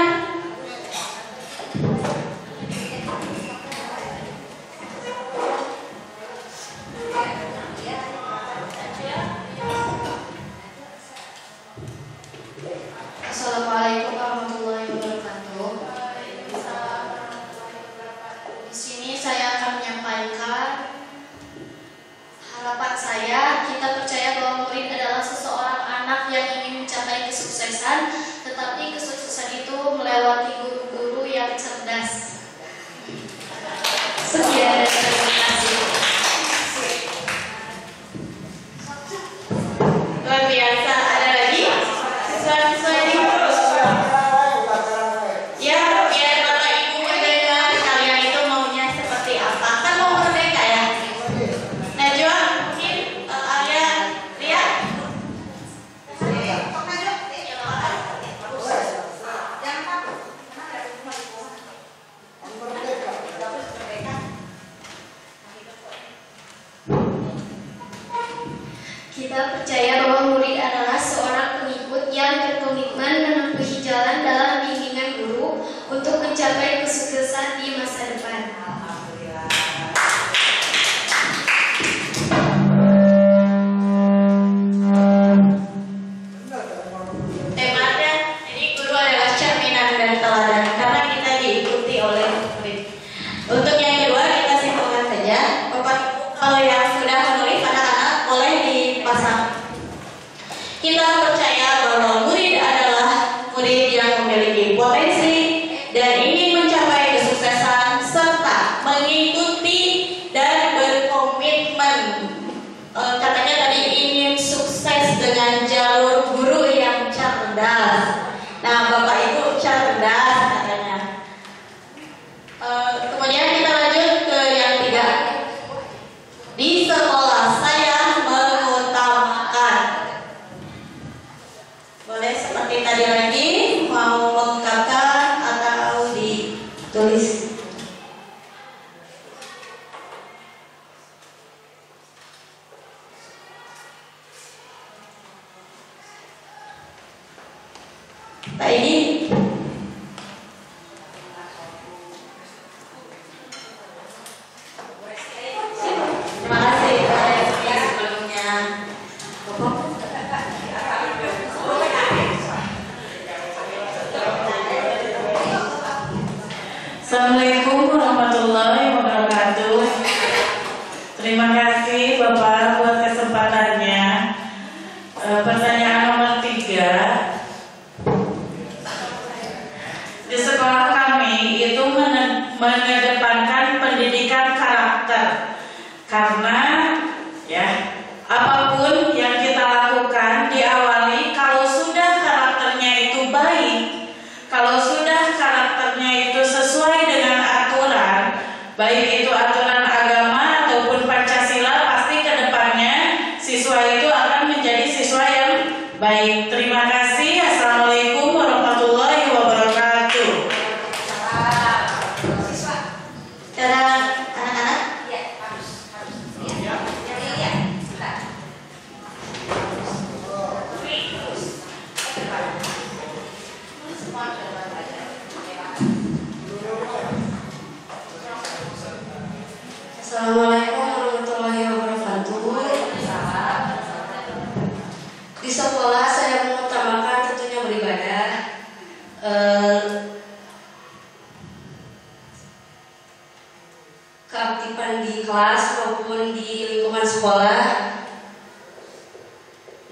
Assalamualaikum warahmatullahi wabarakatuh. Di sini saya akan menyampaikan harapan saya. Kita percaya bahwa murid adalah seseorang anak yang ingin mencapai kesuksesan, tetapi kesuksesan itu melewati guru-guru yang cerdas. Sekian dan terima kasih. Luar biasa. Ada lagi? Siswa-siswa ini? Ya, biar Bapak Ibu mendengar kalian itu maunya seperti apa. Kan mau merdeka ya? Najwa, mungkin Alia, lihat. Kita percaya bahwa murid adalah seorang pengikut yang berkomitmen menempuhi jalan dalam bimbingan guru untuk mencapai kesuksesan di masa depan. Tematnya, jadi guru adalah cerminan dan teladan karena kita diikuti oleh murid. Untuk yang kedua kita simpulkan saja. Bapak Ibu kalau yang sudah menulis anak-anak boleh dipasang. Kita percaya bahwa murid adalah murid yang memiliki potensi dan ingin mencapai kesuksesan serta mengikuti dan berkomitmen. Katanya tadi ingin sukses dengan jalur guru yang cerdas. Nah, Bapak Ibu cerdas katanya. Kemudian kita lanjut ke yang tiga. Di sekolah saya mengutamakan. Boleh seperti tadi lagi mau mengungkapkan atau ditulis. Pak ini terima kasih sebelumnya. Assalamualaikum warahmatullahi wabarakatuh. Terima kasih Bapak buat kesempatannya. Pertanyaan nomor 3. di sekolah kami itu mengedepankan pendidikan karakter. Karena ya, apapun yang kita lakukan diawali kalau sudah karakternya itu baik, kalau sudah karakternya itu sesuai dengan aturan, baik itu aturan agama ataupun Pancasila, pasti ke depannya siswa itu akan menjadi siswa yang baik. Terima kasih. Assalamualaikum warahmatullahi wabarakatuh. Anak-anak, ya harus. Ya. Assalamualaikum warahmatullahi wabarakatuh. Di sekolah saya mengutamakan tentunya beribadah, keaktifan di kelas maupun di lingkungan sekolah,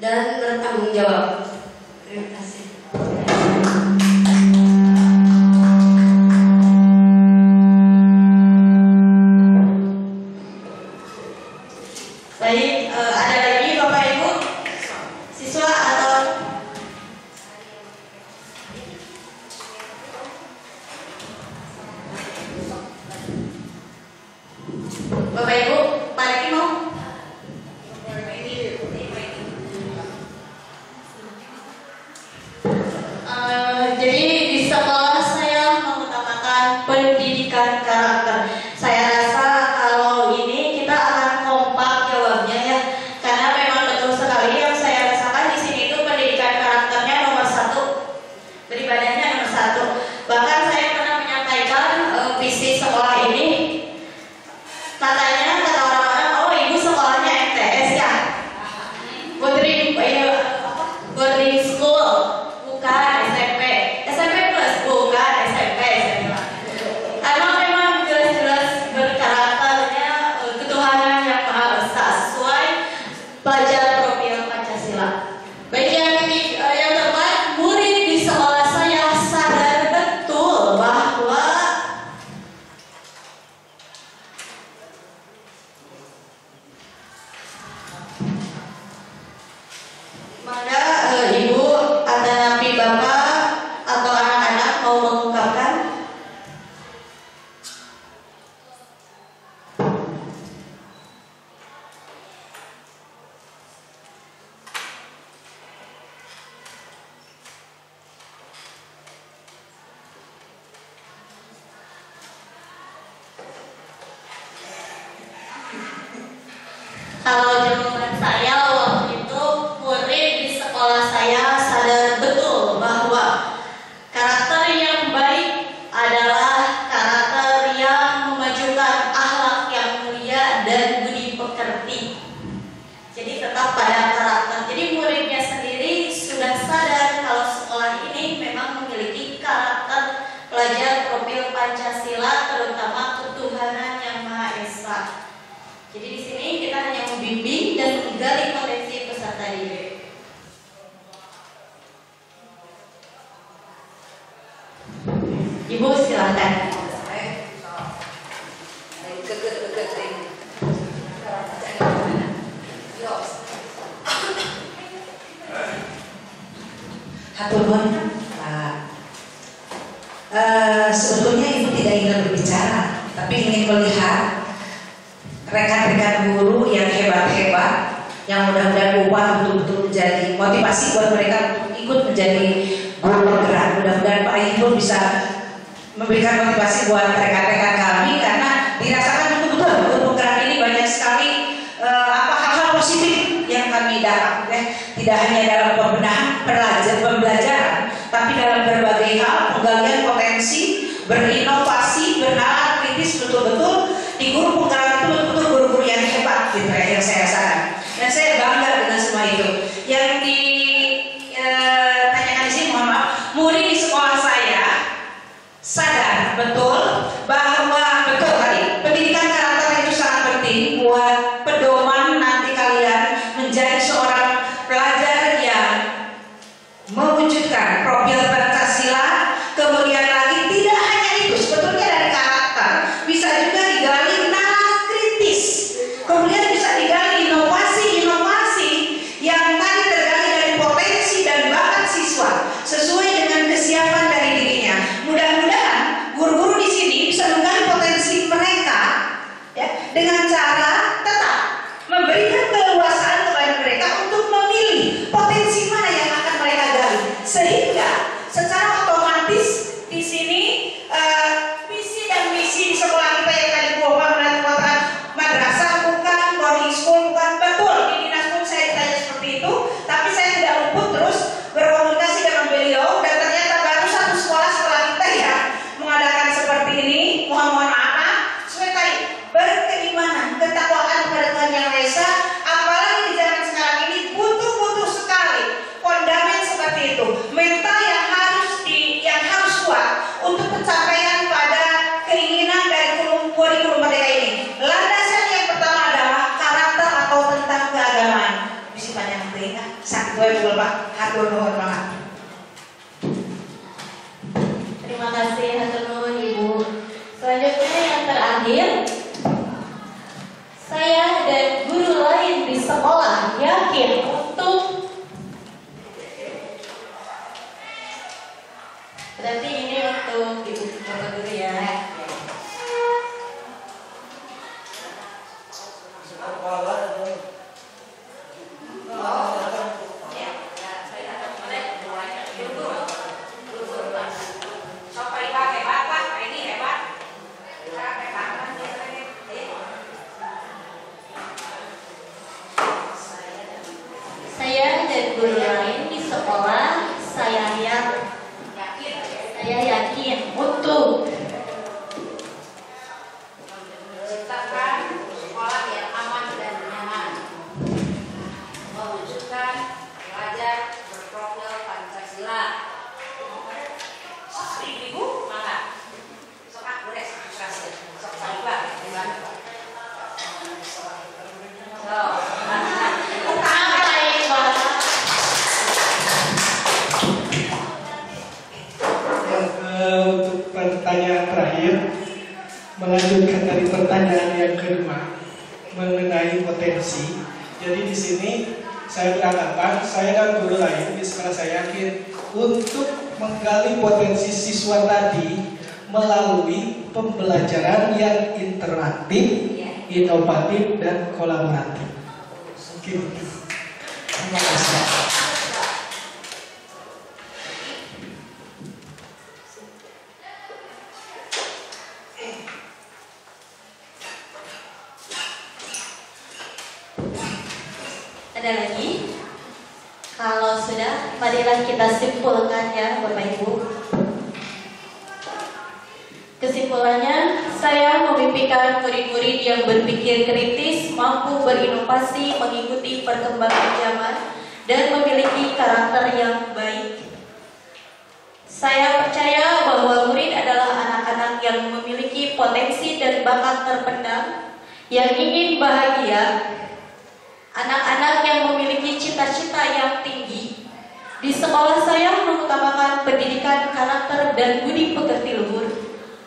dan bertanggung jawab. Terima kasih. Baik, ada lagi Bapak Ibu siswa atau Bapak Ibu, Pak Reki mau? Jadi di sekolah saya mengutamakan pendidikan karakter. Saya rasa kalau ini kita akan kompak jawabnya ya, karena memang betul sekali yang saya rasakan di sini itu pendidikan karakternya nomor 1, beribadahnya nomor 1. Bahkan saya pernah menyampaikan visi sekolah ini, katanya kata orang-orang, oh ibu sekolahnya MTS ya, boarding school, bukan SMP plus, bukan SMP. Emang jelas-jelas berkarakternya ketuhanan yang maha esa, sesuai pelajar profil Pancasila. Baik, yang tepat, murid di sekolah saya sadar betul bahwa mana ibu atau napi bapak atau anak-anak mau mengungkapkan? Kalau jawaban saya waktu itu, murid di sekolah saya sadar betul bahwa karakter yang baik adalah karakter yang memajukan akhlak yang mulia dan budi pekerti. Jadi tetap pada karakter. Jadi muridnya sendiri sudah sadar kalau sekolah ini memang memiliki karakter pelajar profil Pancasila, terutama ketuhanan yang Maha Esa. Jadi di sini kita hanya membimbing dan menggali potensi peserta didik. Ibu silahkan. Hatur nuhun. Sebetulnya ibu tidak ingin berbicara, tapi ingin melihat rekan-rekan guru yang hebat-hebat, yang mudah-mudahan ubah betul-betul menjadi motivasi buat mereka untuk ikut menjadi guru penggerak. Mudah-mudahan Pak Ibu pun bisa memberikan motivasi buat rekan-rekan kami, karena dirasakan betul-betul guru penggerak ini banyak sekali hal-hal positif yang kami dapat, tidak hanya dalam pembelajaran, tapi dalam berbagai hal, penggalian potensi, berinovasi, bernalar kritis betul-betul di guru penggerak itu betul-betul guru-guru yang hebat gitu ya, yang saya rasakan, dan saya bangga dengan semua itu. Yang ditanyakan di sini, mohon maaf, murid di sekolah saya sadar betul bahwa betul tadi pendidikan karakter itu sangat penting buat pedoman nanti kalian menjadi seorang pelajar yang mewujudkan profil Pancasila, kemudian lagi Berarti ini untuk Ibu Bapak Guru ya. Saya dan guru lain di sekolah, saya yakin untuk menciptakan sekolah yang aman dan nyaman, mewujudkan pelajar berprofil Pancasila. Ibu, mana? Sok beres, kasih. Sok sabar, gimana? Untuk pertanyaan terakhir, melanjutkan dari pertanyaan yang kedua mengenai potensi. Jadi di sini saya beranggapan, saya dan guru lain di sekolah saya yakin untuk menggali potensi siswa tadi melalui pembelajaran yang interaktif, inovatif, dan kolaboratif. Mungkin itu. Terima kasih. ada lagi. Kalau sudah, marilah kita simpulkan ya Bapak Ibu. Kesimpulannya, saya memimpikan murid-murid yang berpikir kritis, mampu berinovasi, mengikuti perkembangan zaman, dan memiliki karakter yang baik. Saya percaya bahwa murid adalah anak-anak yang memiliki potensi dan bakat terpendam, yang ingin bahagia, anak-anak yang memiliki cita-cita yang tinggi. Di sekolah saya mengutamakan pendidikan karakter dan budi pekerti luhur.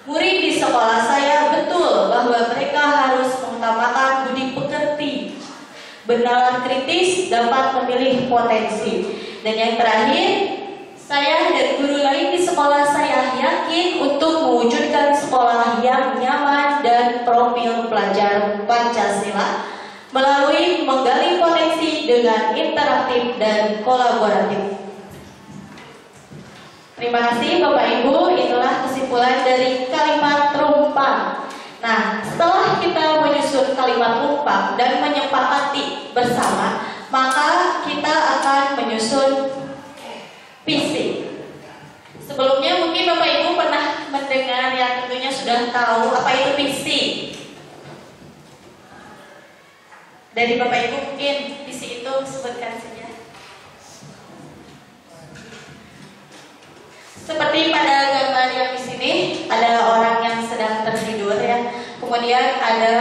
Murid di sekolah saya betul bahwa mereka harus mengutamakan budi pekerti, bernalar kritis, dapat memilih potensi. Dan yang terakhir, saya dan guru lain di sekolah saya yakin untuk mewujudkan sekolah yang nyaman dan profil pelajar Pancasila melalui menggali potensi dengan interaktif dan kolaboratif. Terima kasih Bapak Ibu, itulah kesimpulan dari kalimat rumpang. Nah, setelah kita menyusun kalimat rumpang dan menyepakati bersama, maka kita akan menyusun visi. Sebelumnya mungkin Bapak Ibu pernah mendengar, yang tentunya sudah tahu apa itu visi. Dari Bapak Ibu mungkin visi itu sebutkan saja. Seperti pada gambar yang di sini, ada orang yang sedang tertidur ya. Kemudian ada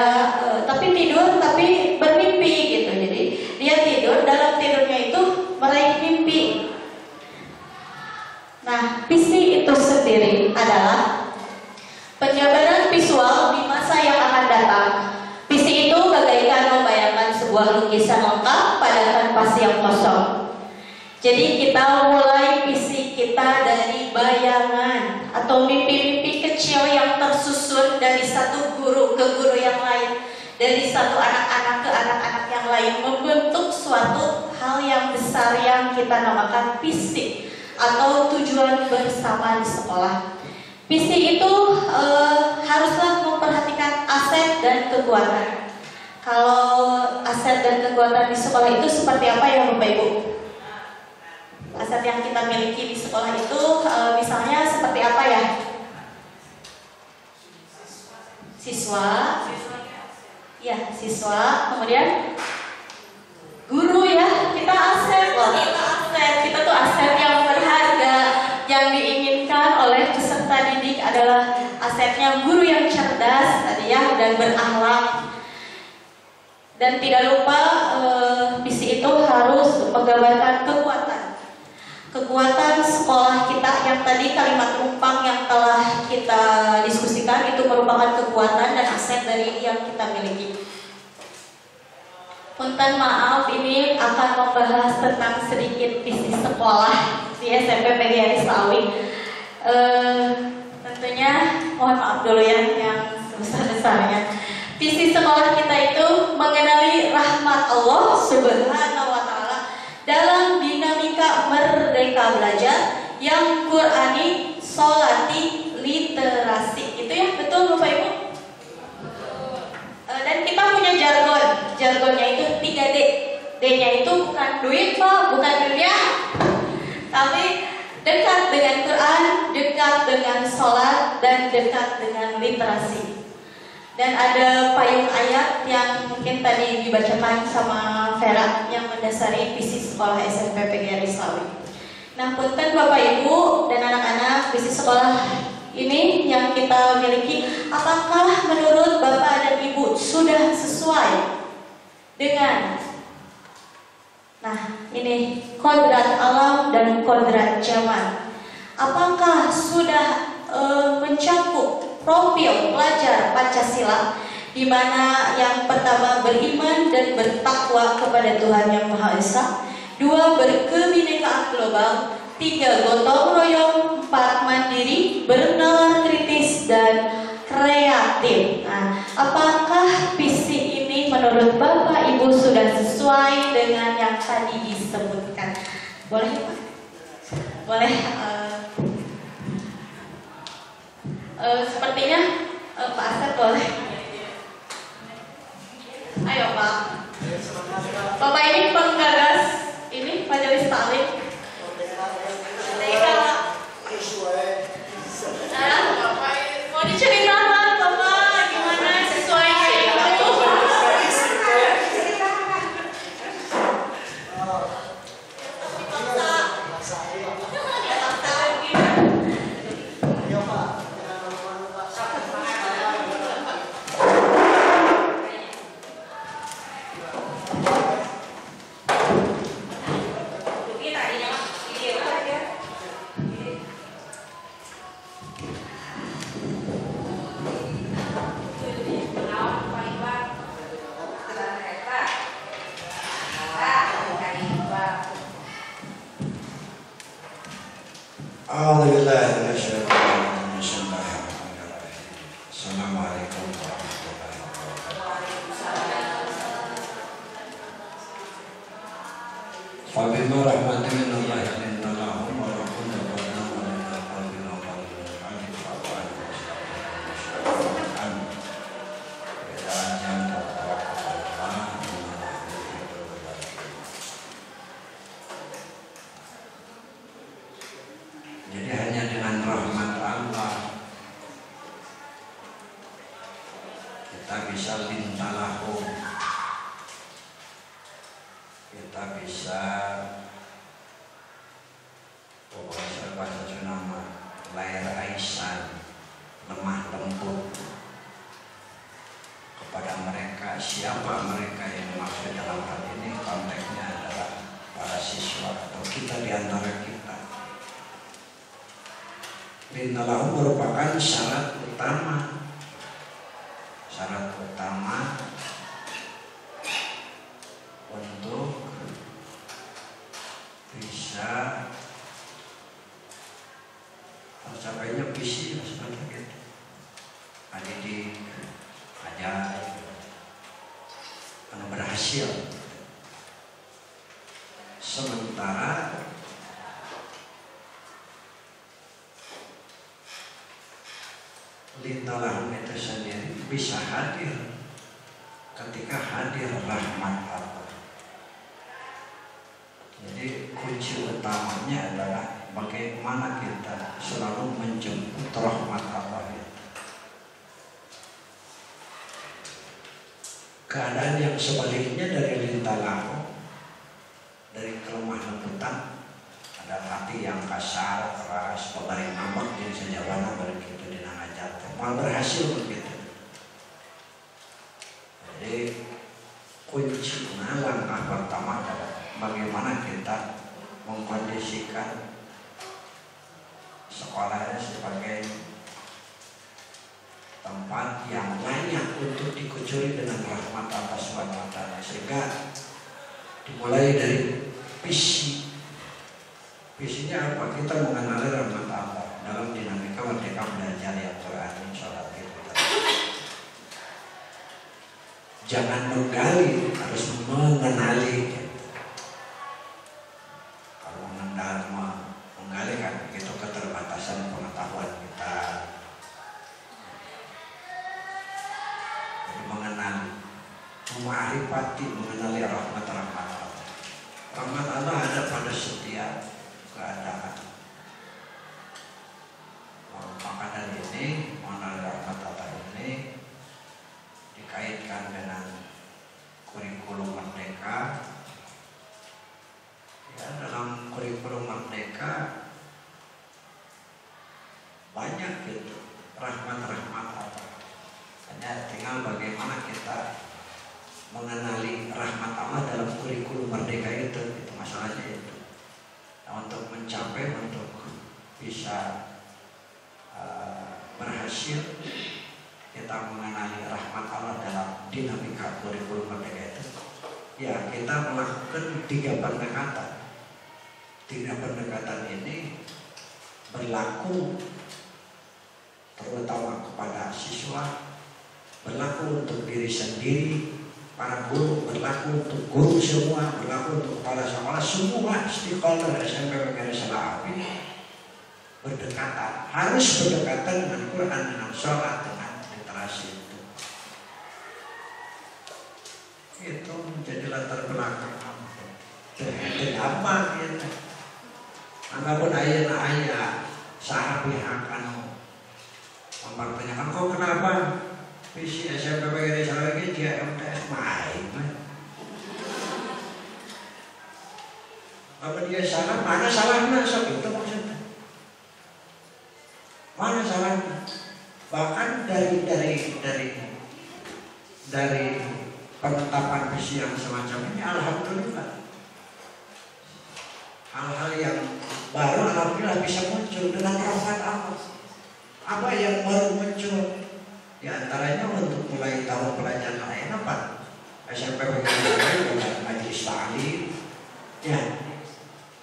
tapi tidur tapi bermimpi gitu. Jadi dia tidur, dalam tidurnya itu meraih mimpi. Nah, visi itu sendiri adalah penjabaran visual di masa yang akan datang. Visi itu bagaikan membayangkan sebuah lukisan lengkap pada kanvas yang kosong. Jadi kita mulai visi kita dari bayangan atau mimpi-mimpi kecil yang tersusun dari satu guru ke guru yang lain, dari satu anak-anak ke anak-anak yang lain, membentuk suatu hal yang besar yang kita namakan visi atau tujuan bersama di sekolah. Visi itu haruslah memperhatikan aset dan kekuatan. Kalau aset dan kekuatan di sekolah itu seperti apa ya Bapak Ibu? Aset yang kita miliki di sekolah itu misalnya seperti apa ya? Siswa. Ya, siswa. Kemudian guru ya, kita aset loh. Kita tuh aset yang berharga, yang diinginkan oleh peserta didik adalah asetnya guru yang cerdas tadi ya, dan berakhlak. Dan tidak lupa visi itu harus menggambarkan kekuatan sekolah kita yang tadi kalimat rumpang yang telah kita diskusikan itu merupakan kekuatan dan aset dari yang kita miliki. Punten maaf, ini akan membahas tentang sedikit visi sekolah di SMP PGRI Slawi. Tentunya mohon maaf dulu ya yang sebesar-besarnya. Visi sekolah kita itu mengenali rahmat Allah Subhanahu wa Ta'ala dalam dinamika merdeka belajar yang Qurani, sholati, literasi. Itu ya, betul Bapak Ibu? Dan kita punya jargonnya itu 3D. D-nya itu bukan duit Pak, bukan dunia, tapi dekat dengan Quran, dekat dengan sholat, dan dekat dengan literasi. Dan ada payung ayat yang mungkin tadi dibacakan sama Vera yang mendasari visi sekolah SMP PGRI Slawi. Nah, punten Bapak Ibu dan anak-anak, visi sekolah ini yang kita miliki, apakah menurut Bapak dan Ibu sudah sesuai dengan ini kodrat alam dan kodrat zaman? Apakah sudah mencakup profil pelajar Pancasila, di mana yang pertama beriman dan bertakwa kepada Tuhan Yang Maha Esa, 2 berkebinekaan global, 3 gotong royong, 4 mandiri, bernalar kritis dan kreatif. Nah, apakah visi ini menurut Bapak Ibu sudah sesuai dengan yang tadi disebutkan? Boleh Pak? Boleh. Sepertinya Pak Asep boleh. Ayo Pak. Bapak ini penggagas ini Majelis Taklim. Mau diceritakan Bapak gimana sesuainya itu? Assalamualaikum warahmatullahi wabarakatuh. Fabima rahmatin minallahi lintalahum wa lakunna qadna wa lana qalbina qalbina alif fa'al jadi hanya dengan rahmat Allah kita bisa lintalahum, kita bisa pokoknya bahasa nama layar aisan, lemah lembut kepada mereka. Siapa mereka yang maksud dalam hal ini? Konteksnya adalah para siswa atau kita di antara kita. Lintalahum merupakan syarat utama untuk bisa tercapainya visi seperti itu. Adik ajar karena berhasil. Sementara lintalahum itu sendiri bisa hadir ketika hadir rahmat Allah. Jadi kunci utamanya adalah bagaimana kita selalu menjemput rahmat Allah itu. Keadaan yang sebaliknya dari lintalahum, dari kelemah lembutan, ada hati yang kasar, keras, pemberi ngambek, jadi sejawana begitu mal berhasil begitu. Jadi kuncinya langkah pertama adalah bagaimana kita mengkondisikan sekolahnya sebagai tempat yang layak untuk dikucuri dengan rahmat Allah Subhanahu wa Ta'ala, sehingga dimulai dari visi. Visinya apa? Kita mengenali rahmat Allah. dalam dinamika merdeka belajar yang Quran sholat itu. Jangan menggali, harus mengenali. Kalau menggali kan itu keterbatasan pengetahuan kita. Jadi mengenali, ma'rifati, mengenali rahmat-rahmat Allah. Rahmat Allah ada pada setiap keadaan. Maka dari ini, mengenali rahmat Allah ini dikaitkan dengan kurikulum merdeka. Ya, dalam kurikulum merdeka banyak gitu rahmat-rahmat Allah. Hanya tinggal bagaimana kita mengenali rahmat Allah dalam kurikulum merdeka itu masalahnya itu. Nah, untuk mencapai, untuk bisa berhasil kita mengenali rahmat Allah dalam dinamika kurikulum merdeka itu, ya kita melakukan 3 pendekatan. 3 pendekatan ini berlaku terutama kepada siswa, berlaku untuk diri sendiri, para guru, berlaku untuk guru semua, berlaku untuk kepala sekolah, semua stakeholder SMP PGRI Salafi berdekatan, harus berdekatan dengan Quran, dengan sholat, dengan literasi itu. Itu menjadi latar belakang apa kita. Anggapun ayah saat pihak mempertanyakan kok kenapa visi SMP PGRI Salafi dia MTS main. Apa dia salah? Mana salahnya? So, itu maksudnya. Mana salahnya? Bahkan dari penetapan visi yang semacam ini, alhamdulillah, hal-hal yang baru alhamdulillah bisa muncul dengan rahmat Allah. Apa yang baru muncul? Di antaranya untuk mulai tahun pelajaran lain apa? SMP PGRI dengan majelis taklim, ya.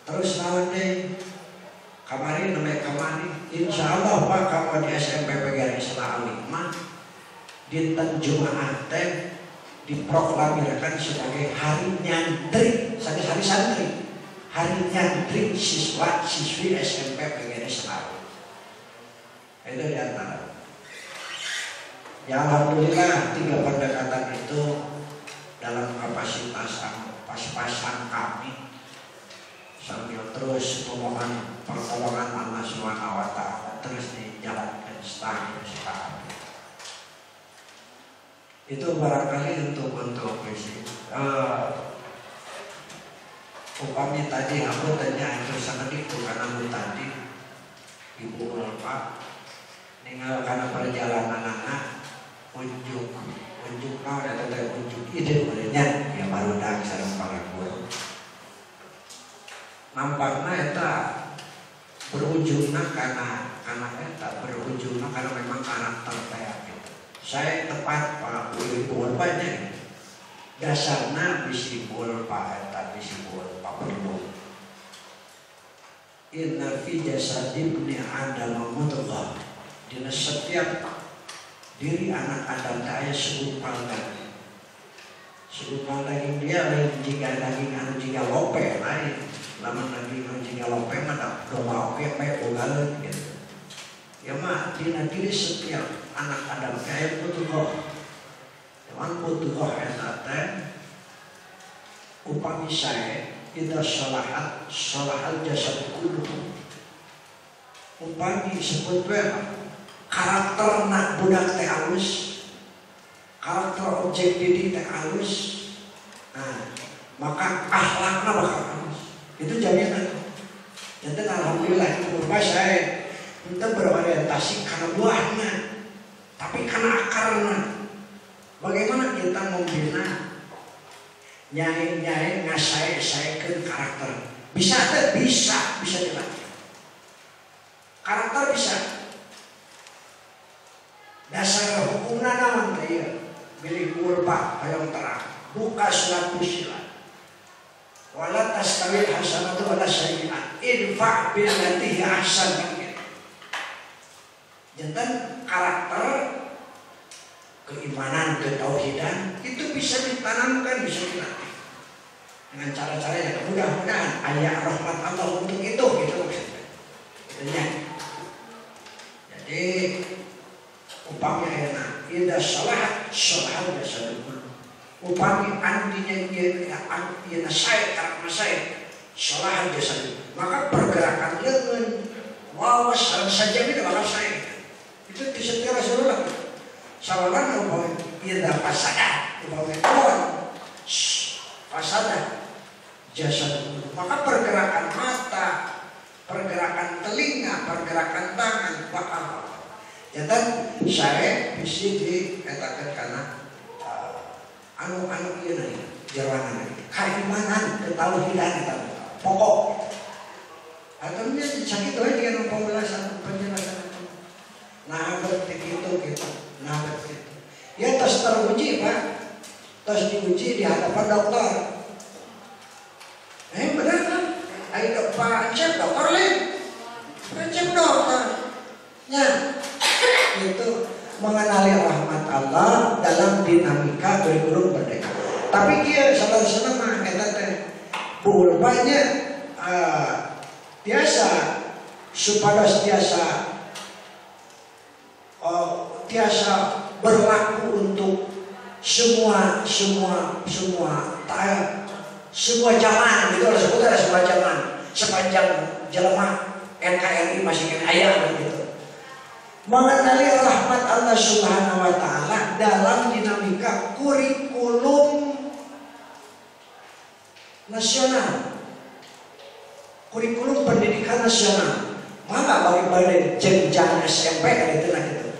Terus nanti kemarin insya Allah Pak kalau di SMP PGRI Salafi dinten Jumat diproklamirkan sebagai hari nyantri, hari santri, hari nyantri siswa siswi SMP PGRI Salafi. Itu di antara. Ya alhamdulillah 3 pendekatan itu dalam kapasitas pas-pasan kami sambil terus memohon pertolongan Allah Subhanahu wa Ta'ala terus dijalankan sekarang. Itu barangkali untuk visi. Upami tadi aku tanya itu sangat itu karena tadi Ibu Ulfa tinggal karena perjalanan anak unjuk kau dan unjuk ide mulanya ya baru dah sareng para guru. Nampaknya eta berujungnya karena memang karakter saya gitu. Saya tepat Pak Ibu banyak dasarnya bisi bol Pak eta bisi bol Pak perlu. Inna fi jasadibni Adam mudghah. Di setiap diri anak Adam aya segumpal daging. Segumpal daging dia lain jika daging anu jika lope lain. Laman lagi jika lope mah domba oke bae ugal gitu. Ya mah diri setiap anak Adam aya mudghah. Cuman mudghah eta teh upami sae idza salahal jasad kulluh. Upami sebut karakter nak budak teh halus, karakter objek didik teh halus, nah maka akhlaknya bakal halus. Itu jaminan. Jadi alhamdulillah kurba saya itu berorientasi karena buahnya, tapi karena akarnya. Bagaimana kita membina nyai ngasai-saikeun karakter? Bisa dilatih. Karakter bisa. Dasar hukumna naon teh ieu? Bilih ulfa hayang terang. Buka surat Fussilat. Wala tastawil hasanatu wala sayyi'at. Idfa' billati hi ahsan. Jantan karakter, keimanan, ketauhidan itu bisa ditanamkan, bisa dilatih dengan cara-cara yang mudah-mudahan ayat rahmat Allah untuk itu gitu maksudnya. Jadi upamanya enak, indah salah jasadul. Upami andinya dia nasai karakter saya salah jasadul. Maka pergerakan lengan, wawas saja itu bakal saya. Itu disebut Rasulullah. Sawalan upami indah pasada, upami kawan pasada jasadul. Maka pergerakan mata, pergerakan telinga, pergerakan tangan bakal. Jadi saya bisa dikatakan karena anu-anu iya nih jaranan keimanan, ketauhidan itu pokok. Atau dia sakit aja dengan pembelasan penjelasan itu. Nah begitu gitu, nah begitu. Ya terus teruji Pak, terus diuji di hadapan dokter. Benar kan? Ayo Pak cek dokter lain, cek dokter. Ya. Itu mengenali rahmat Allah dalam dinamika kurikulum merdeka. Tapi dia salah mah bulbanya biasa supados biasa berlaku untuk semua zaman gitu lah seputar semua zaman sepanjang jelema NKRI masih ayam gitu. Mengenali rahmat Allah Subhanahu wa Ta'ala dalam dinamika kurikulum nasional, kurikulum pendidikan nasional. Maka bagi jenjang SMP itu gitu,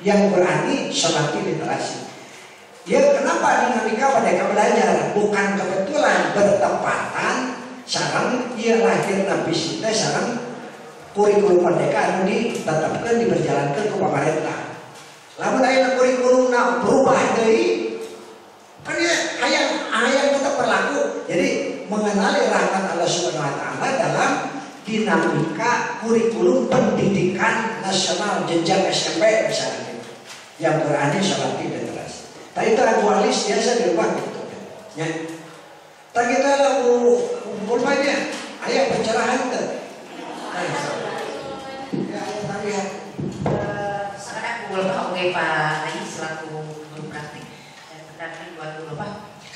yang berani seperti literasi. Ya kenapa dinamika Merdeka Belajar bukan kebetulan bertepatan sarang ia lahir nabi sarang kurikulum merdeka ditetapkan diberjalankan ke pemerintah. Lamun aya kurikulum berubah dari kan ya hayang tetap berlaku. Jadi mengenali rahmat Allah Subhanahu wa Ta'ala dalam dinamika kurikulum pendidikan nasional jenjang SMP misalnya yang berani seperti literasi. Tapi itu aktualis biasa dirubah gitu. Ya. Tak kita lalu umpamanya ayat pencerahan tuh. Sekarang aku boleh pakai Pak Ayi selaku guru praktik dan pendamping buat guru Pak.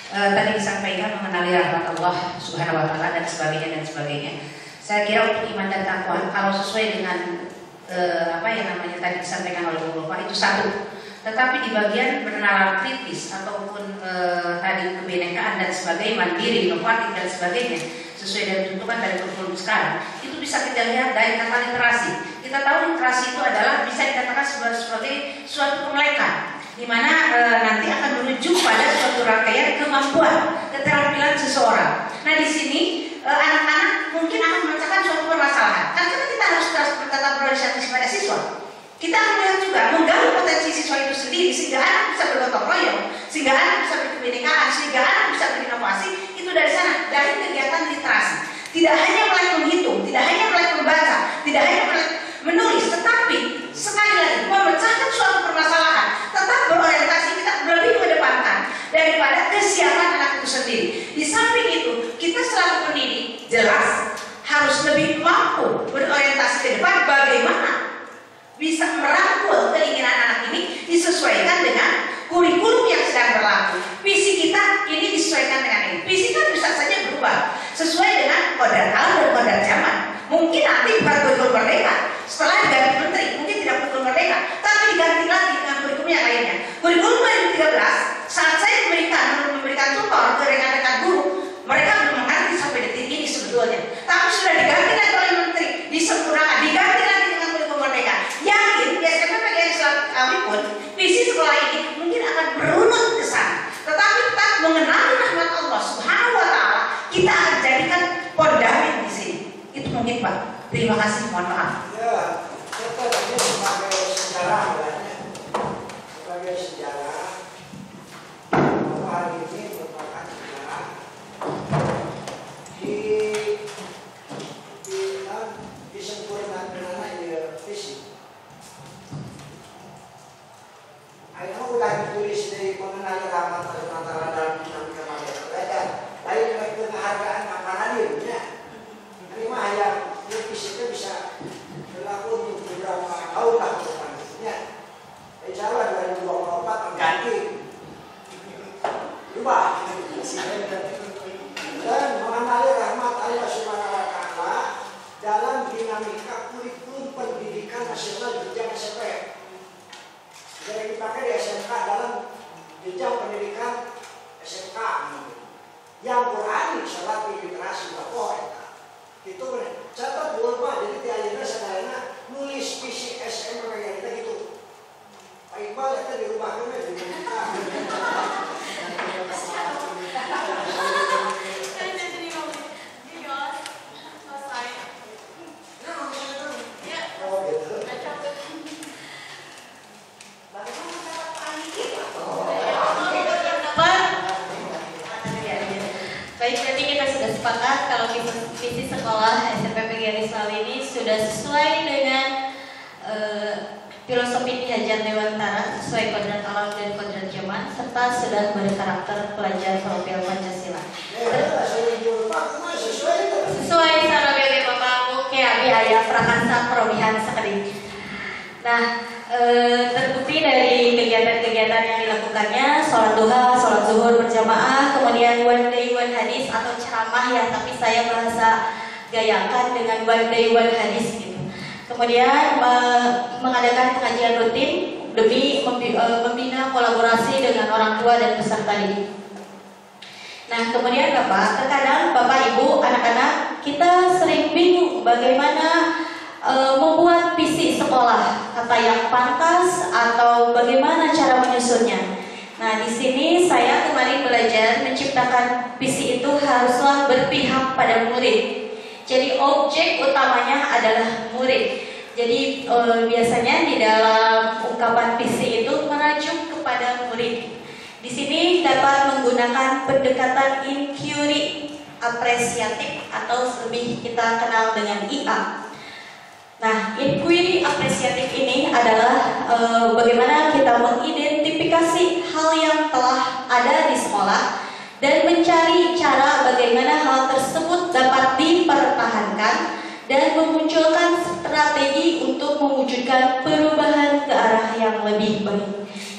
Tadi disampaikan mengenali rahmat Allah Subhanahu wa Ta'ala dan sebagainya. Saya kira untuk iman dan takwa kalau sesuai dengan apa yang namanya tadi disampaikan oleh guru Pak itu satu. Tetapi di bagian bernalar kritis ataupun tadi kebinekaan dan sebagainya, mandiri, inovatif dan sebagainya sesuai dengan tuntutan dari kurikulum sekarang itu bisa kita lihat dari kata literasi. Kita tahu literasi itu adalah bisa dikatakan sebagai suatu pemelekan di mana nanti akan menuju pada suatu rangkaian kemampuan keterampilan seseorang. Nah di sini anak-anak mungkin akan memecahkan suatu permasalahan. Karena kita harus tetap berorientasi pada siswa. Kita akan melihat juga menggali potensi siswa itu sendiri sehingga anak bisa bergotong royong, sehingga anak bisa berkebinekaan, sehingga anak bisa berinovasi. Itu dari sana, dari kegiatan literasi. Tidak hanya melek menghitung, tidak hanya melek membaca, tidak hanya melek menulis, tetapi sekali lagi memecahkan suatu permasalahan, tetap berorientasi kita lebih mengedepankan daripada kesiapan anak itu sendiri. Di samping itu, kita selaku pendidik jelas harus lebih mampu berorientasi ke depan bagaimana bisa merangkul keinginan anak ini disesuaikan dengan kurikulum yang sedang berlaku. Visi kita ini disesuaikan dengan ini. Visi kan bisa saja berubah sesuai dengan kodrat alam dan kodrat zaman. Mungkin nanti bukan kurikulum merdeka, setelah diganti menteri mungkin tidak kurikulum merdeka, tapi diganti lagi dengan kurikulum yang lainnya. Kurikulum 2013 saat saya memberikan tutor ke rekan-rekan guru, mereka belum mengerti sampai detik ini sebetulnya. Tapi sudah diganti lagi oleh menteri, disempurnakan, diganti lagi dengan kurikulum merdeka. Yakin di SMP PGRI Selatan pun visi sekolah ini mungkin akan berunut ke sana. Tetapi tetap mengenali rahmat Allah Subhanahu wa Ta'ala, kita akan jadikan pondasi di sini. Itu mungkin Pak. Terima kasih, mohon maaf. Ya, kita tadi sebagai sejarah bahwa hari ini merupakan sejarah disempurnakan visi dipakai di SMK dalam jenjang pendidikan SMK. Yang Qurani salat literasi berapa itu bener. Catat dua Pak, jadi tiayana sadayana nulis visi SM kayak gitu. Pak Iqbal itu di rumah kami di kita. Baik, berarti kita sudah sepakat kalau visi sekolah SMP PGRI Slawi ini sudah sesuai dengan filosofi Ki Hajar Dewantara, sesuai kodrat alam dan kodrat zaman, serta sudah berkarakter pelajar profil Pancasila. Sesuai cara BB Bapak Muke Abi Ayah Prakasa Perobihan sekali. Nah, terbukti dari kegiatan-kegiatan yang dilakukannya, sholat duha, sholat zuhur berjamaah, kemudian one day one hadis atau ceramah ya, tapi saya bahasa gayakan dengan one day one hadis gitu. Kemudian mengadakan pengajian rutin demi membina kolaborasi dengan orang tua dan peserta didik. Nah, kemudian Bapak, terkadang Bapak Ibu, anak-anak kita sering bingung bagaimana membuat visi sekolah, kata yang pantas atau bagaimana cara menyusunnya. Nah, di sini saya kemarin belajar menciptakan visi itu haruslah berpihak pada murid. Jadi objek utamanya adalah murid. Jadi biasanya di dalam ungkapan visi itu merujuk kepada murid. Di sini dapat menggunakan pendekatan inquiry apresiatif atau lebih kita kenal dengan IA. Nah, inquiry apresiatif ini adalah bagaimana kita mengidentifikasi hal yang telah ada di sekolah dan mencari cara bagaimana hal tersebut dapat dipertahankan dan memunculkan strategi untuk mewujudkan perubahan ke arah yang lebih baik.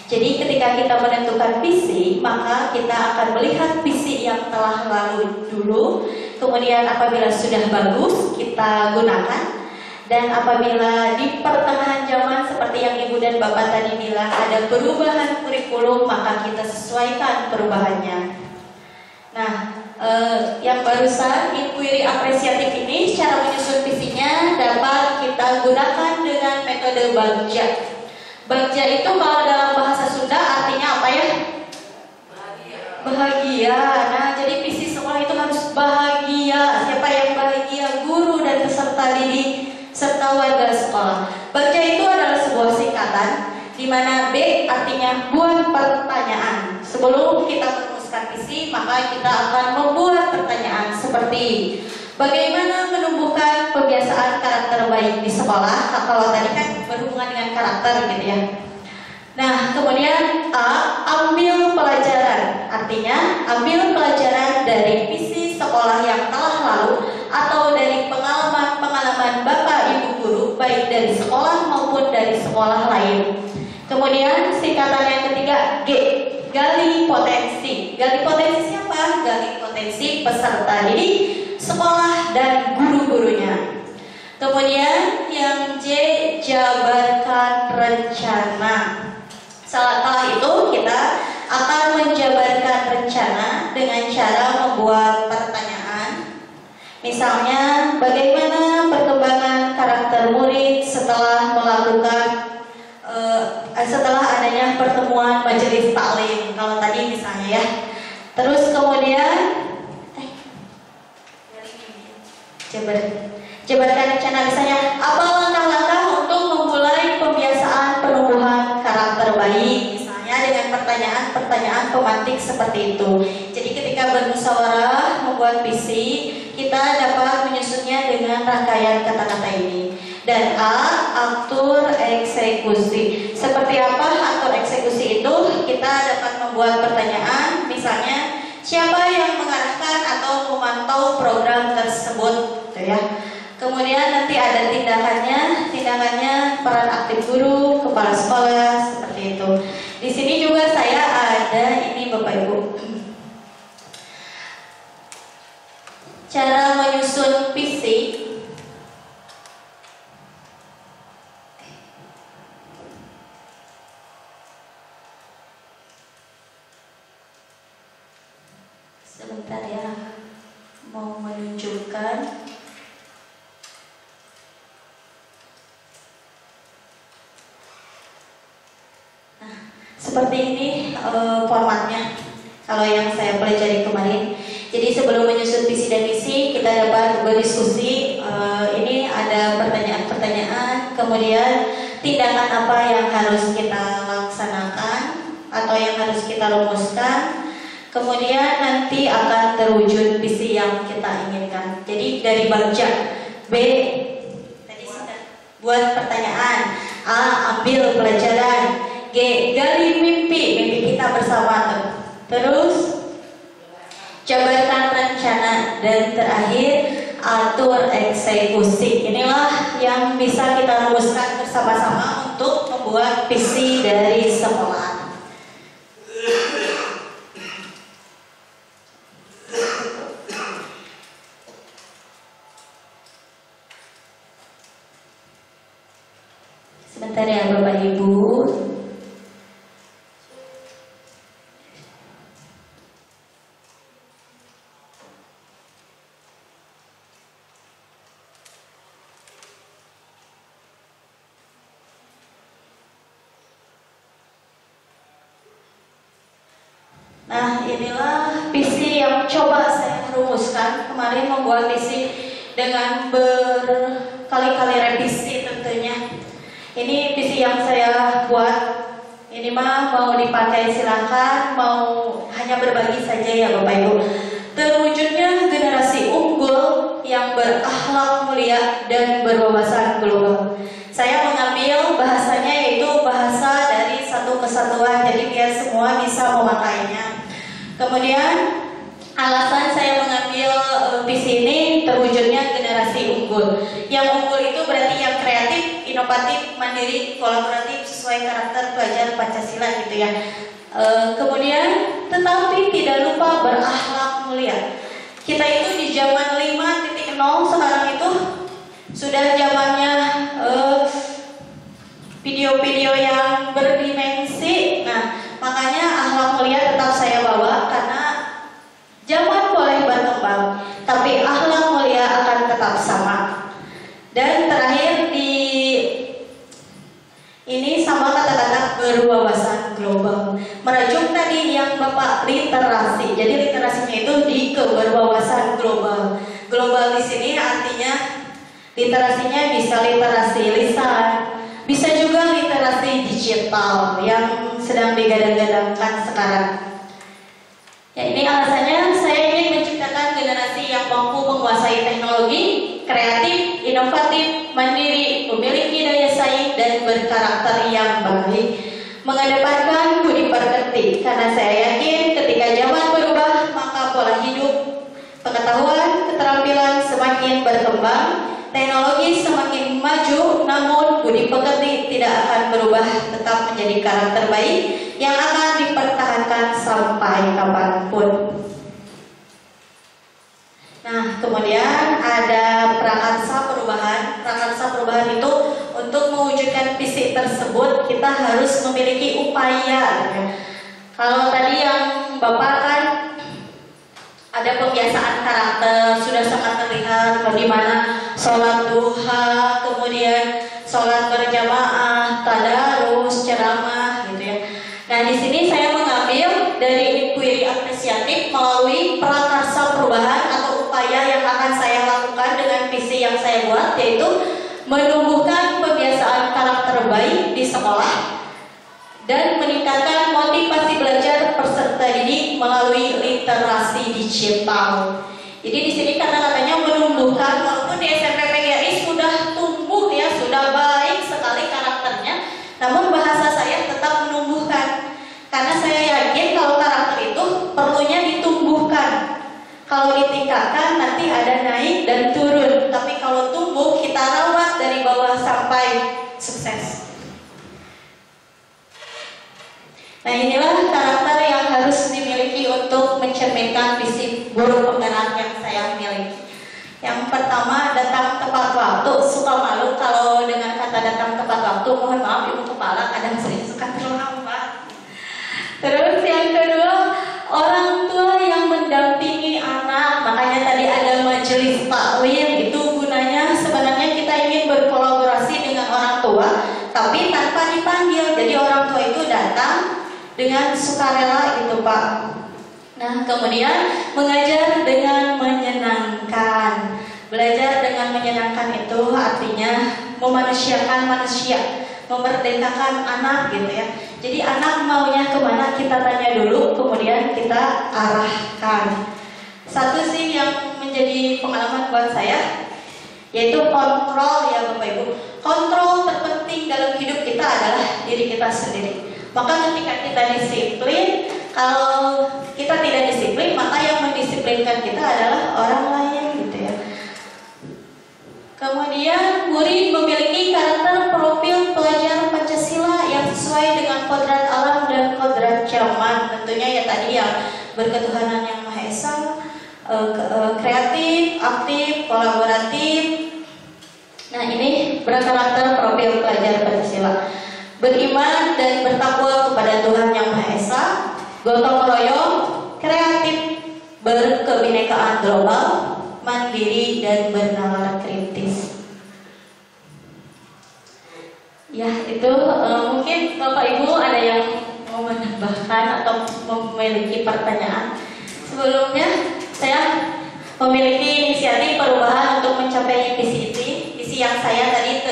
Jadi ketika kita menentukan visi, maka kita akan melihat visi yang telah lalu dulu, kemudian apabila sudah bagus kita gunakan. Dan apabila di pertengahan zaman seperti yang Ibu dan Bapak tadi bilang ada perubahan kurikulum, maka kita sesuaikan perubahannya. Nah, yang barusan inquiry apresiatif ini secara menyusun visinya dapat kita gunakan dengan metode bagja. Bagja itu kalau dalam bahasa Sunda artinya apa ya? Bahagia. Nah, jadi visi sekolah itu harus bahagia. Siapa yang bahagia? Guru dan peserta didik serta warga sekolah. Bagja itu adalah sebuah singkatan di mana B artinya buat pertanyaan. Sebelum kita merumuskan visi, maka kita akan membuat pertanyaan seperti bagaimana menumbuhkan kebiasaan karakter baik di sekolah. Kalau tadi kan berhubungan dengan karakter gitu ya. Nah, kemudian A, ambil pelajaran. Artinya ambil pelajaran dari visi sekolah yang telah lalu atau dari pengalaman Bapak Ibu guru baik dari sekolah maupun dari sekolah lain. Kemudian singkatan yang ketiga G, gali potensi. Gali potensi siapa? Gali potensi peserta didik, sekolah dan guru-gurunya. Kemudian yang J, jabarkan rencana. Setelah itu kita akan menjabarkan rencana dengan cara membuat pertanyaan. Misalnya, bagaimana perkembangan karakter murid setelah melakukan setelah adanya pertemuan majelis taklim. Kalau tadi misalnya ya. Terus kemudian jabarkan rencana, misalnya apa langkah-langkah untuk memulai pembiasaan penumbuhan karakter baik, misalnya dengan pertanyaan-pertanyaan pemantik seperti itu. Jadi ketika bermusyawarah membuat visi, kita dapat menyusunnya dengan rangkaian kata-kata ini. Dan A, atur eksekusi. Seperti apa atur eksekusi itu? Kita dapat membuat pertanyaan, misalnya siapa yang mengarahkan atau memantau program tersebut, gitu ya. Kemudian nanti ada tindakannya peran aktif guru, kepala sekolah, seperti itu. Di sini juga saya ada ini Bapak Ibu. Cara menyusun visi. Sebentar ya, mau menunjukkan. Nah, seperti ini formatnya. Kalau yang saya pelajari kemarin. Jadi sebelum menyusun visi dan misi, kita dapat berdiskusi. Ini ada pertanyaan-pertanyaan, kemudian tindakan apa yang harus kita laksanakan atau yang harus kita rumuskan. Kemudian nanti akan terwujud visi yang kita inginkan. Jadi dari bagja B tadi buat pertanyaan, A ambil pelajaran, G gali mimpi kita bersama. Terus jabarkan rencana, dan terakhir atur eksekusi. Inilah yang bisa kita rumuskan bersama-sama untuk membuat visi dari sekolah. Sebentar ya Bapak Ibu. Nah, inilah visi yang coba saya rumuskan. Kemarin membuat visi dengan berkali-kali revisi tentunya. Ini visi yang saya buat. Ini mah mau dipakai silahkan, mau hanya berbagi saja ya Bapak Ibu. Terwujudnya generasi unggul yang berakhlak mulia dan berwawasan global. Saya mengambil bahasanya yaitu bahasa dari satu kesatuan, jadi biar semua bisa memakainya. Kemudian alasan saya mengambil visi ini terwujudnya generasi unggul. Yang unggul itu berarti yang kreatif, inovatif, mandiri, kolaboratif sesuai karakter pelajar Pancasila gitu ya. Kemudian tetapi tidak lupa berakhlak mulia. Kita itu di zaman 5.0 sekarang itu sudah zamannya video-video yang berdimensi. Nah, makanya akhlak mulia tetap saya bawa karena zaman boleh berkembang, tapi akhlak mulia akan tetap sama. Dan terakhir di ini sama kata-kata berwawasan global. Merajuk tadi yang Bapak literasi. Jadi literasinya itu di keberwawasan global. Global di sini artinya literasinya bisa literasi lisan, bisa juga literasi digital yang sedang digadang-gadangkan sekarang. Ya, ini alasannya saya ingin menciptakan generasi yang mampu menguasai teknologi, kreatif, inovatif, mandiri, memiliki daya saing dan berkarakter yang baik. Mengedepankan budi pekerti, karena saya yakin ketika zaman berubah maka pola hidup, pengetahuan, keterampilan semakin berkembang, teknologi semakin maju, namun budi pekerti tidak akan berubah, tetap menjadi karakter baik yang akan dipertahankan sampai kapanpun. Nah, kemudian ada prakarsa perubahan. Prakarsa perubahan itu untuk mewujudkan visi tersebut kita harus memiliki upaya. Kalau tadi yang Bapak kan ada pembiasaan karakter, sudah sangat terlihat bagaimana sholat duha, kemudian sholat berjamaah, tadarus, ceramah, gitu ya. Nah, di sini saya mengambil dari inquiry apresiatif melalui prakarsa perubahan atau upaya yang akan saya lakukan dengan visi yang saya buat, yaitu menumbuhkan kebiasaan karakter baik di sekolah dan meningkatkan motivasi belajar peserta didik melalui literasi digital. Jadi di sini kata-katanya menumbuhkan, walaupun di SMP PGRI sudah tumbuh ya, sudah baik sekali karakternya, namun bahasa saya tetap menumbuhkan. Karena saya yakin kalau karakter itu perlunya ditumbuhkan. Kalau ditingkatkan nanti ada naik dan turun, tapi kalau tumbuh kita rawat dari bawah sampai sukses. Nah, inilah karakter yang harus dimiliki untuk mencerminkan visi guru penggerak yang saya miliki. Yang pertama, datang tepat waktu. Suka malu kalau dengan kata datang tepat waktu. Mohon maaf ibu kepala, kadang saya suka terlambat. Terus yang kedua, orang tua yang mendampingi tapi tanpa dipanggil. Jadi orang tua itu datang dengan sukarela gitu Pak. Nah kemudian mengajar dengan menyenangkan. Belajar dengan menyenangkan itu artinya memanusiakan manusia, memerdekakan anak gitu ya. Jadi anak maunya kemana kita tanya dulu, kemudian kita arahkan. Satu sih yang menjadi pengalaman buat saya, yaitu kontrol ya Bapak Ibu. Kontrol terpenting dalam hidup kita adalah diri kita sendiri. Maka ketika kita disiplin, kalau kita tidak disiplin, maka yang mendisiplinkan kita adalah orang lain gitu ya. Kemudian murid memiliki karakter profil pelajar Pancasila yang sesuai dengan kodrat alam dan kodrat zaman. Tentunya ya tadi yang berketuhanan yang Maha Esa, kreatif, aktif, kolaboratif. Nah ini berkarakter profil pelajar Pancasila. Beriman dan bertakwa kepada Tuhan yang Maha Esa, gotong royong, kreatif, berkebinekaan global, mandiri dan bernalar kritis. Ya itu mungkin Bapak Ibu ada yang mau menambahkan atau memiliki pertanyaan. Sebelumnya saya memiliki inisiatif perubahan untuk mencapai visi yang saya tadi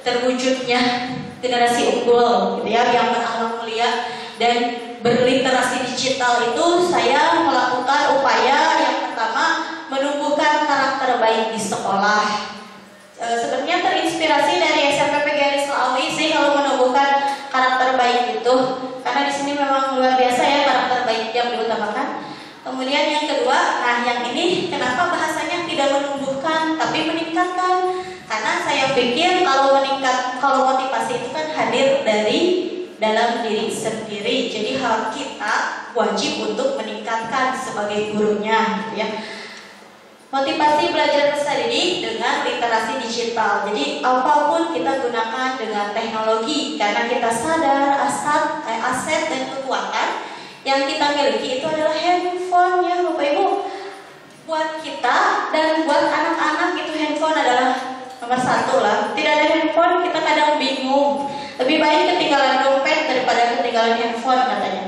terwujudnya generasi unggul gitu ya, yang berakhlak mulia dan berliterasi digital. Itu saya melakukan upaya yang pertama menumbuhkan karakter baik di sekolah. Sebenarnya terinspirasi dari SMP PGRI Selawi sih kalau menumbuhkan karakter baik itu, karena di sini memang luar biasa ya karakter baik yang diutamakan. Kemudian yang kedua, nah yang ini kenapa bahasanya tidak menumbuhkan tapi meningkatkan? Karena saya pikir kalau motivasi itu kan hadir dari dalam diri sendiri. Jadi hal kita wajib untuk meningkatkan sebagai gurunya gitu ya. Motivasi belajar peserta didik dengan literasi digital. Jadi apapun kita gunakan dengan teknologi, karena kita sadar aset dan kekuatan yang kita miliki itu adalah handphone ya Bapak Ibu. Buat kita dan buat anak-anak itu handphone adalah nomor satu lah. Tidak ada handphone kita kadang bingung. Lebih baik ketinggalan dompet daripada ketinggalan handphone katanya.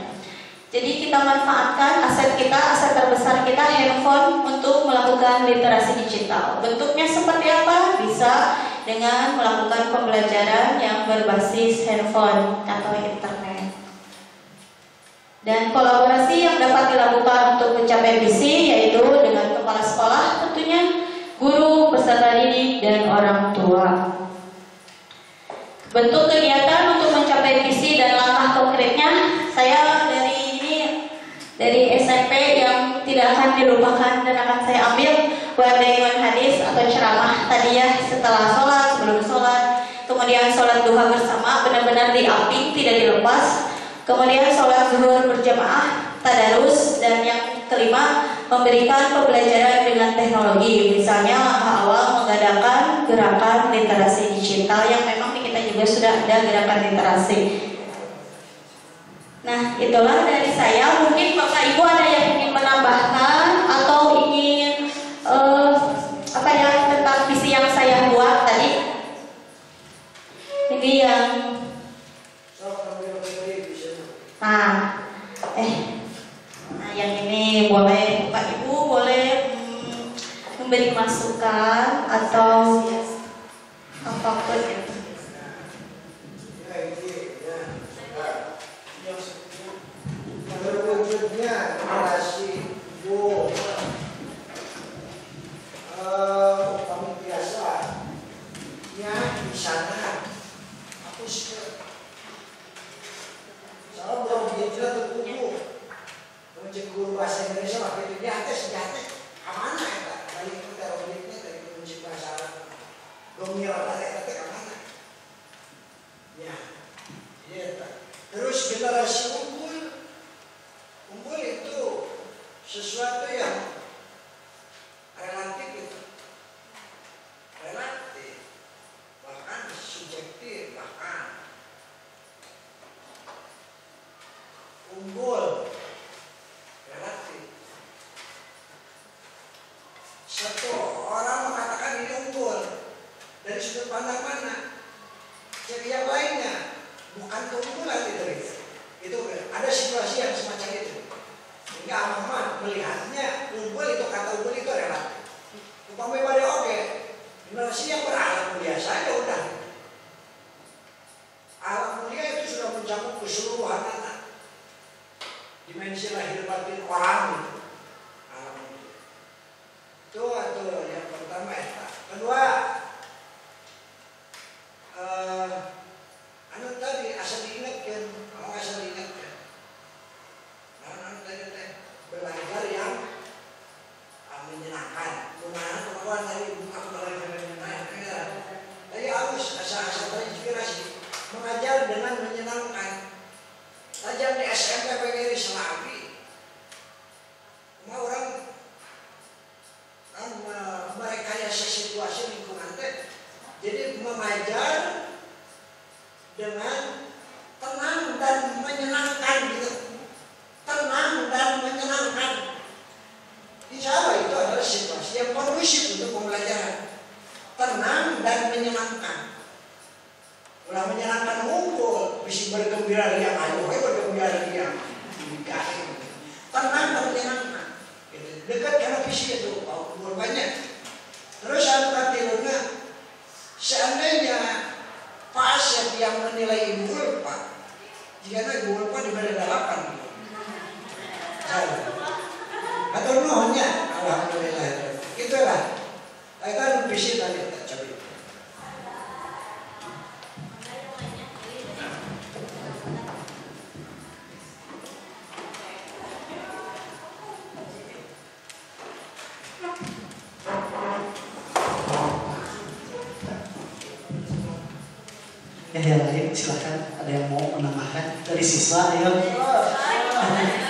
Jadi kita manfaatkan aset kita, aset terbesar kita handphone untuk melakukan literasi digital. Bentuknya seperti apa? Bisa dengan melakukan pembelajaran yang berbasis handphone atau internet. Dan kolaborasi yang dapat dilakukan untuk mencapai visi yaitu dengan kepala sekolah tentunya, guru, peserta didik, dan orang tua. Bentuk kegiatan untuk mencapai visi dan langkah konkretnya, saya dari SMP yang tidak akan dilupakan dan akan saya ambil Wadaiwan hadis atau ceramah tadi ya, setelah sholat, sebelum sholat, kemudian sholat duha bersama benar-benar diaping, tidak dilepas, kemudian sholat zuhur berjamaah, tadarus, dan yang kelima memberikan pembelajaran dengan teknologi. Misalnya langkah awal mengadakan gerakan literasi digital yang memang di kita juga sudah ada gerakan literasi. Nah, itulah dari saya. Mungkin Bapak Ibu ada yang ingin menambahkan atau ingin tentang visi yang saya buat tadi. Ini yang yang ini boleh Bapak Ibu boleh memberi masukan atau apapun itu. Berwujudnya generasi Bu kami biasa ya di sana aku saya belum belajar berkumpul mencek guru bahasa Indonesia pakai itu di atas kemana ya dari kita objeknya dari mencek bahasa Arab belum ngira kata kemana ya terus generasi unggul itu sesuatu yang relatif bahkan subjektif, bahkan unggul relatif. Satu orang mengatakan ini unggul dari sudut pandang mana, jadi yang lainnya mencakup keseluruhan anak. Dimensi lahir batin orang itu. Alam itu. Itu yang pertama ya. Kedua, anu tadi asal diingatkan, asal diingatkan. Anu tadi belajar yang menyenangkan. Gimana perempuan tadi aku belajar menyenangkan. Tadi harus asal terinspirasi. Mengajar dengan menyenangkan. Tajam di SMP PGRI Selawi. Orang merekayasa situasi lingkungan teh. Jadi mengajar dengan tenang dan menyenangkan gitu. Tenang dan menyenangkan. Insya Allah itu adalah situasi yang kondusif untuk pembelajaran. Tenang dan menyenangkan. Ulah menyenangkan ngumpul, bisa bergembira yang ayo, bergembira yang dikasih. Tenang dan menyenangkan. Dekat karena visi itu, banyak. Terus anu tilurnya, seandainya Pak Asep yang menilai Ibu Ulfa, jika Ibu Ulfa diberi 8. Atau nuhnya, alhamdulillah. Itulah. Itu visi tadi kita coba. Ya, yang lain silakan, ada yang mau menambahkan dari siswa, ayo.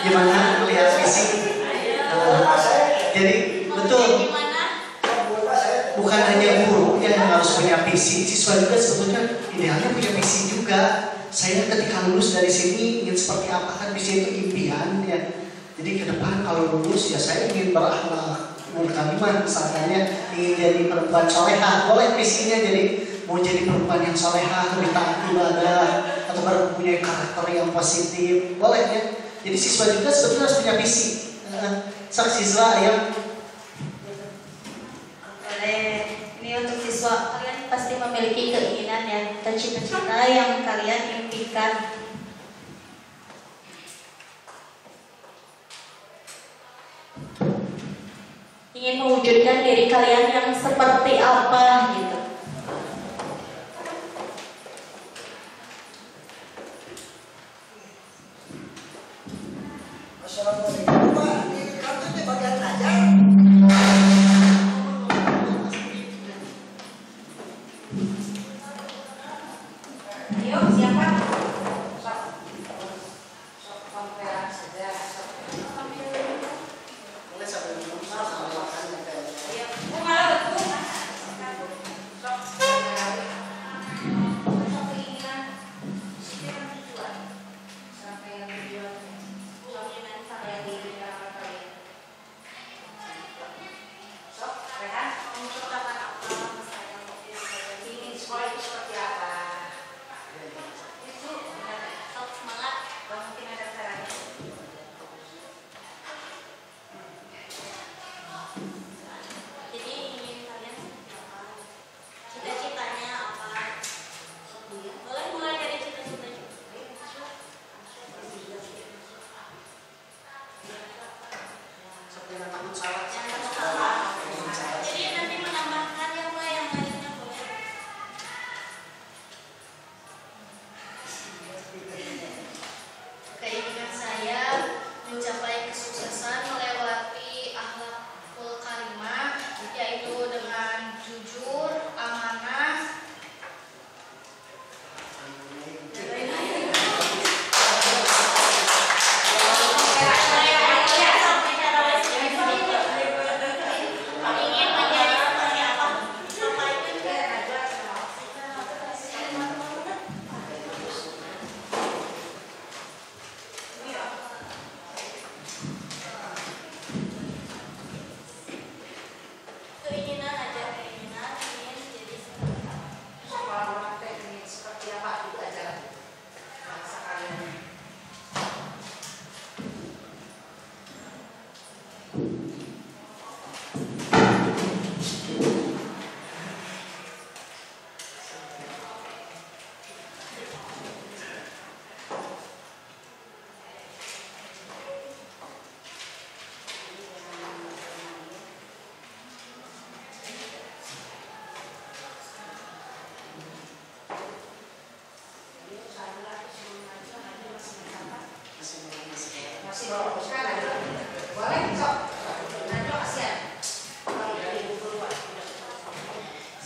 Gimana melihat visi? Jadi betul, bukan hanya guru yang harus punya visi, siswa juga sebetulnya idealnya punya visi juga. Saya ketika lulus dari sini ingin seperti apa, kan visi itu impian ya. Jadi ke depan kalau lulus ya saya ingin berakhlak mulia, misalnya ingin jadi perempuan soleha, boleh visinya jadi mau jadi perempuan yang soleha, lebih taat ibadah, atau mempunyai karakter yang positif, boleh ya. Jadi siswa juga sebetulnya harus punya visi. Sang siswa yang ini untuk siswa, kalian pasti memiliki keinginan ya, dan cita-cita yang kalian impikan. Ingin mewujudkan diri kalian yang seperti apa gitu. Assalamualaikum Pak, ini kartunya bagian aja. Ayo, siapa? Sok kamera saja. boleh sambil minum sama makan gitu. Iya, malah betul. Sok kamera. Sok keinginan. Sampai yang tujuan. Sampai yang tujuan.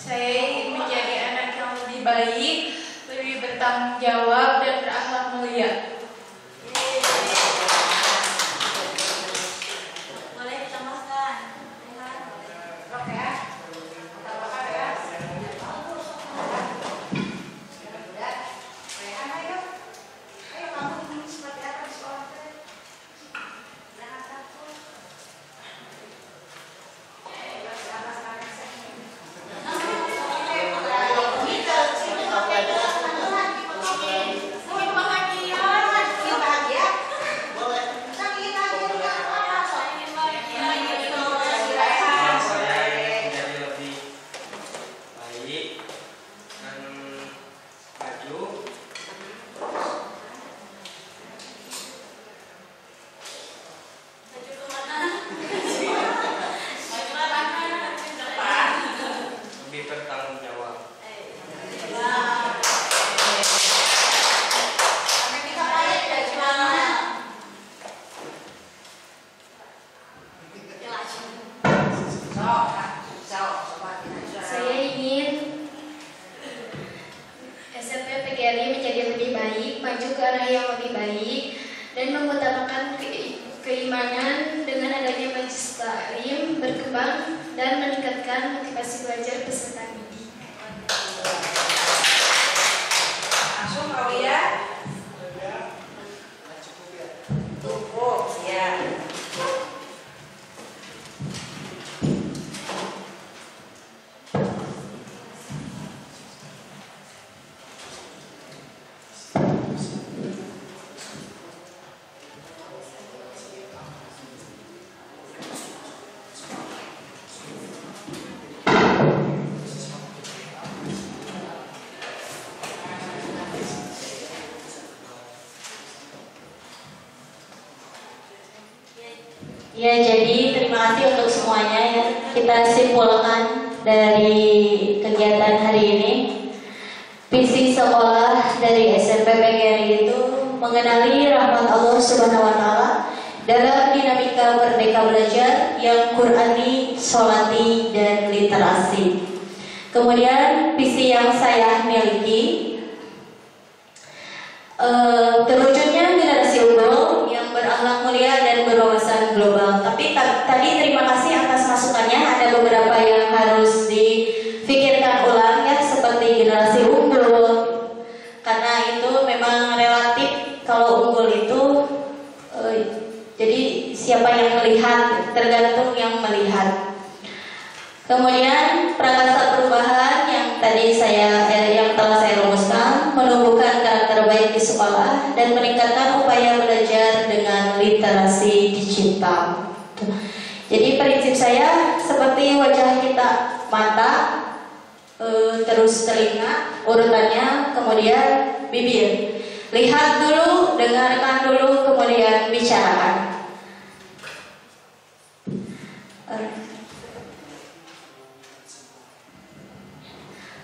Saya ingin menjadi anak yang lebih baik, lebih bertanggung jawab dan berakhlak mulia. Boleh ditambahkan? Oke ya. Tambahkan ya. Ayo kamu seperti apa di sekolah? Jangan takut. Saya ingin SMP PGRI menjadi lebih baik, maju ke arah yang lebih baik, dan mengutamakan keimanan dengan adanya majelis taklim, berkembang dan meningkatkan motivasi belajar peserta didik. Langsung kau ya. Cukup ya. Ya, jadi terima kasih untuk semuanya ya. Kita simpulkan dari kegiatan hari ini. Visi sekolah dari SMP PGRI itu mengenali rahmat Allah Subhanahu wa taala dalam dinamika merdeka belajar yang Qur'ani, sholati, dan literasi. Kemudian visi yang saya miliki terwujudnya generasi unggul yang berakhlak mulia dan berwawasan global. Tapi tadi terima kasih atas masukannya. Ada beberapa yang harus difikirkan ulang ya, seperti generasi unggul, karena itu memang relatif. Kalau unggul itu jadi siapa yang melihat, tergantung yang melihat. Kemudian prakasa perubahan yang tadi yang telah saya rumuskan, menumbuhkan karakter baik di sekolah dan meningkatkan upaya belajar dengan literasi digital. Jadi prinsip saya seperti wajah kita, mata, terus telinga, urutannya, kemudian bibir. Lihat dulu, dengarkan dulu, kemudian bicarakan.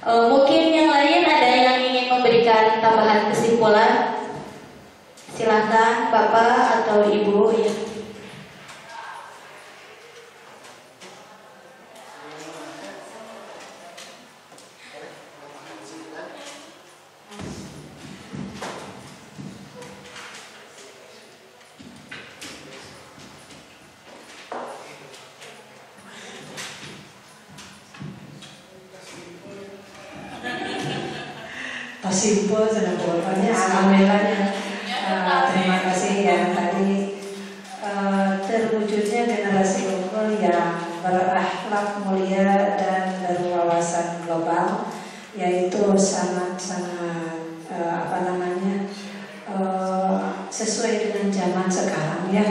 Mungkin yang lain ada yang ingin memberikan tambahan kesimpulan. Silahkan Bapak atau Ibu ya. Simpel sudah pokoknya alhamdulillah terima kasih ya tadi terwujudnya generasi unggul yang berakhlak mulia dan berwawasan global, yaitu sangat-sangat sesuai dengan zaman sekarang ya,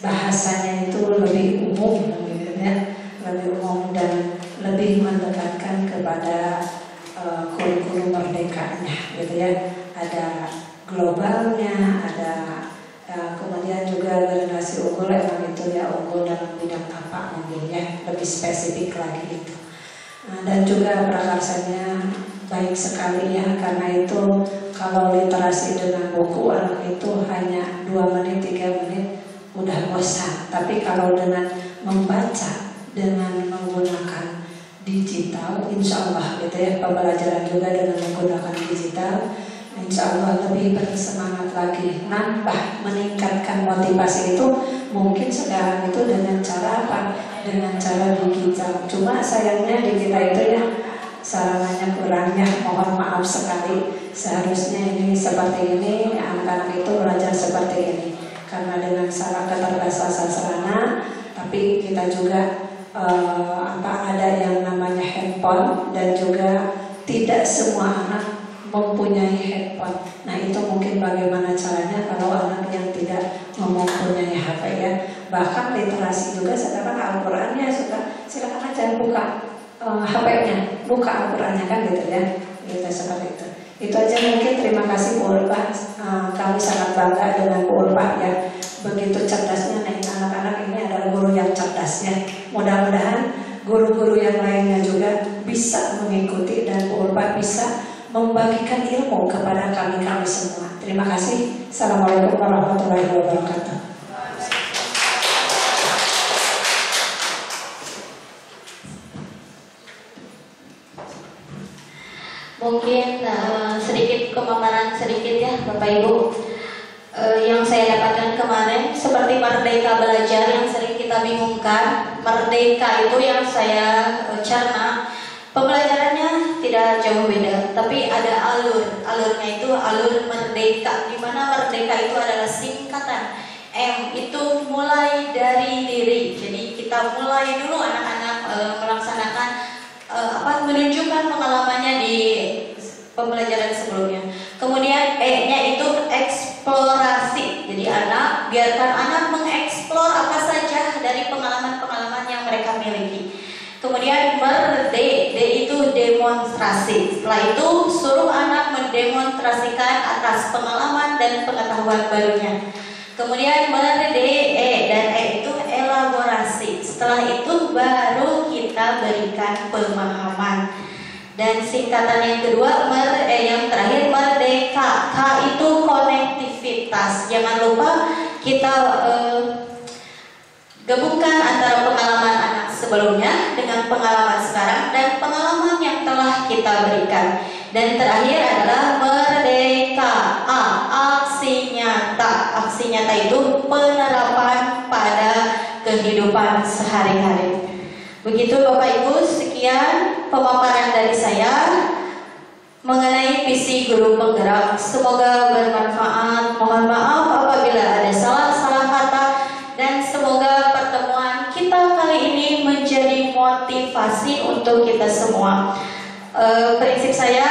bahasanya itu lebih umum ya, lebih umum dan lebih mendekatkan kepada kurikulum merdekanya gitu ya. Ada globalnya, ada kemudian juga generasi unggul emang itu ya, unggul dalam bidang apa mungkin ya, lebih spesifik lagi itu. Dan juga prakarsanya baik sekali ya, karena itu kalau literasi dengan buku anak itu hanya 2 menit 3 menit mudah bosan. Tapi kalau dengan membaca, dengan menggunakan digital, insya Allah gitu ya, pembelajaran juga dengan menggunakan digital, insya Allah lebih bersemangat lagi, nambah, meningkatkan motivasi itu mungkin sekarang itu dengan cara apa? Dengan cara digital. Cuma sayangnya di kita itu ya sarananya kurangnya, mohon maaf sekali. Seharusnya ini seperti ini, anak-anak itu belajar seperti ini. Karena dengan salah keterbatasan sarana, tapi kita juga ada yang namanya handphone dan juga tidak semua anak mempunyai handphone. Nah itu mungkin bagaimana caranya kalau anak yang tidak mempunyai HP ya. Bahkan literasi juga sekarang Al-Qurannya sudah, silakan aja buka HP-nya, buka Al-Qurannya kan gitu ya. Gitu seperti itu. Itu aja mungkin. Terima kasih Bu Ulfah. Kami sangat bangga dengan Bu Ulfah ya. Begitu cerdasnya, nah anak-anak ini adalah guru yang cerdas ya. Mudah-mudahan guru-guru yang lainnya juga bisa mengikuti dan Bu Ulfah bisa membagikan ilmu kepada kami semua. Terima kasih. Assalamualaikum warahmatullahi wabarakatuh. Mungkin sedikit pemaparan sedikit ya Bapak Ibu. Yang saya dapatkan kemarin seperti merdeka belajar yang sering kita bingungkan. Merdeka itu yang saya cerna, pembelajarannya tidak jauh beda, tapi ada alurnya itu alur merdeka, di mana merdeka itu adalah singkatan. M itu mulai dari diri. Jadi kita mulai dulu anak-anak melaksanakan menunjukkan pengalamannya di pembelajaran sebelumnya. Kemudian E-nya itu eksplorasi. Jadi biarkan anak mengeksplor apa saja dari pengalaman-pengalaman yang mereka miliki. Kemudian D itu demonstrasi. Setelah itu suruh anak mendemonstrasikan atas pengalaman dan pengetahuan barunya. Kemudian E dan E itu elaborasi. Setelah itu baru kita berikan pemahaman. Dan singkatan yang kedua yang terakhir merdeka. K itu konektivitas. Jangan lupa kita gabungkan antara pengalaman anak sebelumnya dengan pengalaman sekarang dan pengalaman yang telah kita berikan. Dan terakhir adalah merdeka. A, aksi nyata. Aksi nyata itu penerapan pada kehidupan sehari-hari. Begitu Bapak Ibu, sekian pemaparan dari saya mengenai visi guru penggerak. Semoga bermanfaat. Mohon maaf apabila ada salah kata, dan semoga pertemuan kita kali ini menjadi motivasi untuk kita semua. Prinsip saya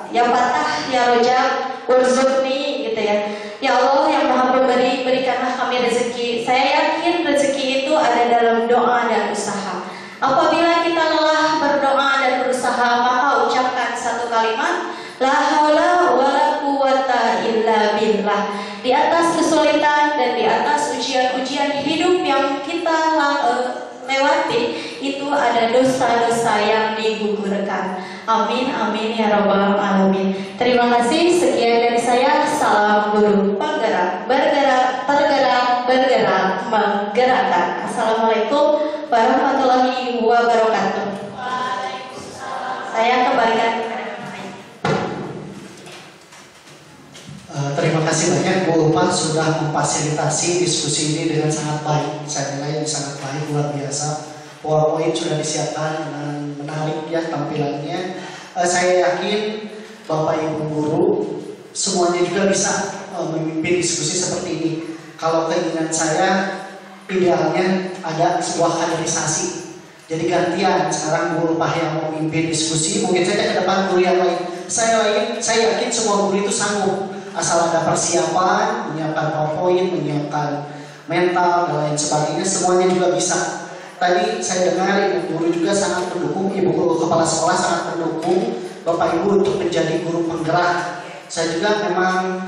ya Fatah ya Rojak Urzukni gitu ya. Ya Allah yang Maha Pemberi, berikanlah kami rezeki. Saya yakin rezeki itu ada dalam doa dan usaha. Apabila kita lelah berdoa dan berusaha, maka ucapkan satu kalimat, la haula wala quwata illa billah. Di atas kesulitan dan di atas ujian-ujian hidup yang kita lewati, itu ada dosa-dosa yang digugurkan. Amin, amin ya rabbal alamin. Terima kasih. Sekian dari saya. Salam guru penggerak, bergerak, tergerak, bergerak, menggerakkan. Assalamualaikum warahmatullahi wabarakatuh. Saya kembalikan kepada Terima kasih banyak Bu Ulfah sudah memfasilitasi diskusi ini dengan sangat baik. Saya nilai ini sangat baik, luar biasa. PowerPoint sudah disiapkan dengan menarik ya tampilannya. Saya yakin Bapak Ibu guru semuanya juga bisa memimpin diskusi seperti ini. Kalau keinginan saya idealnya ada sebuah kaderisasi. Jadi gantian, sekarang Bu Ulfah yang memimpin diskusi, mungkin saja ke depan guru yang lain. Saya yakin semua guru itu sanggup, asal ada persiapan, menyiapkan PowerPoint, menyiapkan mental dan lain sebagainya, semuanya juga bisa. Tadi saya dengar Ibu guru juga sangat mendukung, Ibu guru kepala sekolah sangat mendukung Bapak Ibu untuk menjadi guru penggerak. Saya juga memang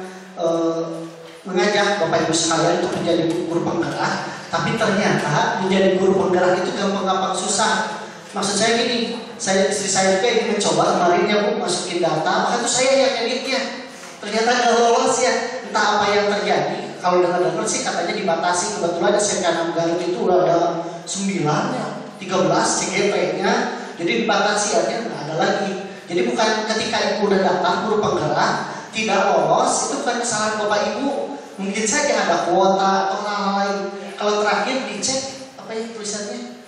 mengajak Bapak Ibu sekalian untuk menjadi guru penggerak, tapi ternyata menjadi guru penggerak itu gampang-gampang susah. Maksud saya gini, istri saya juga ingin mencoba kemarin ya Bu, masukin data, maka itu saya yang editnya. Ternyata nggak lolos ya, entah apa yang terjadi. kalau dengar-dengar sih katanya dibatasi. Kebetulan SMK 6 Garut itu udah ada 9 ya, 13 CGP-nya, jadi dibatasi aja nggak ada lagi. Jadi bukan ketika ibu udah daftar guru penggerak tidak lolos, itu bukan kesalahan bapak ibu, mungkin saja ada kuota atau hal lain. Kalau terakhir dicek apa ya tulisannya,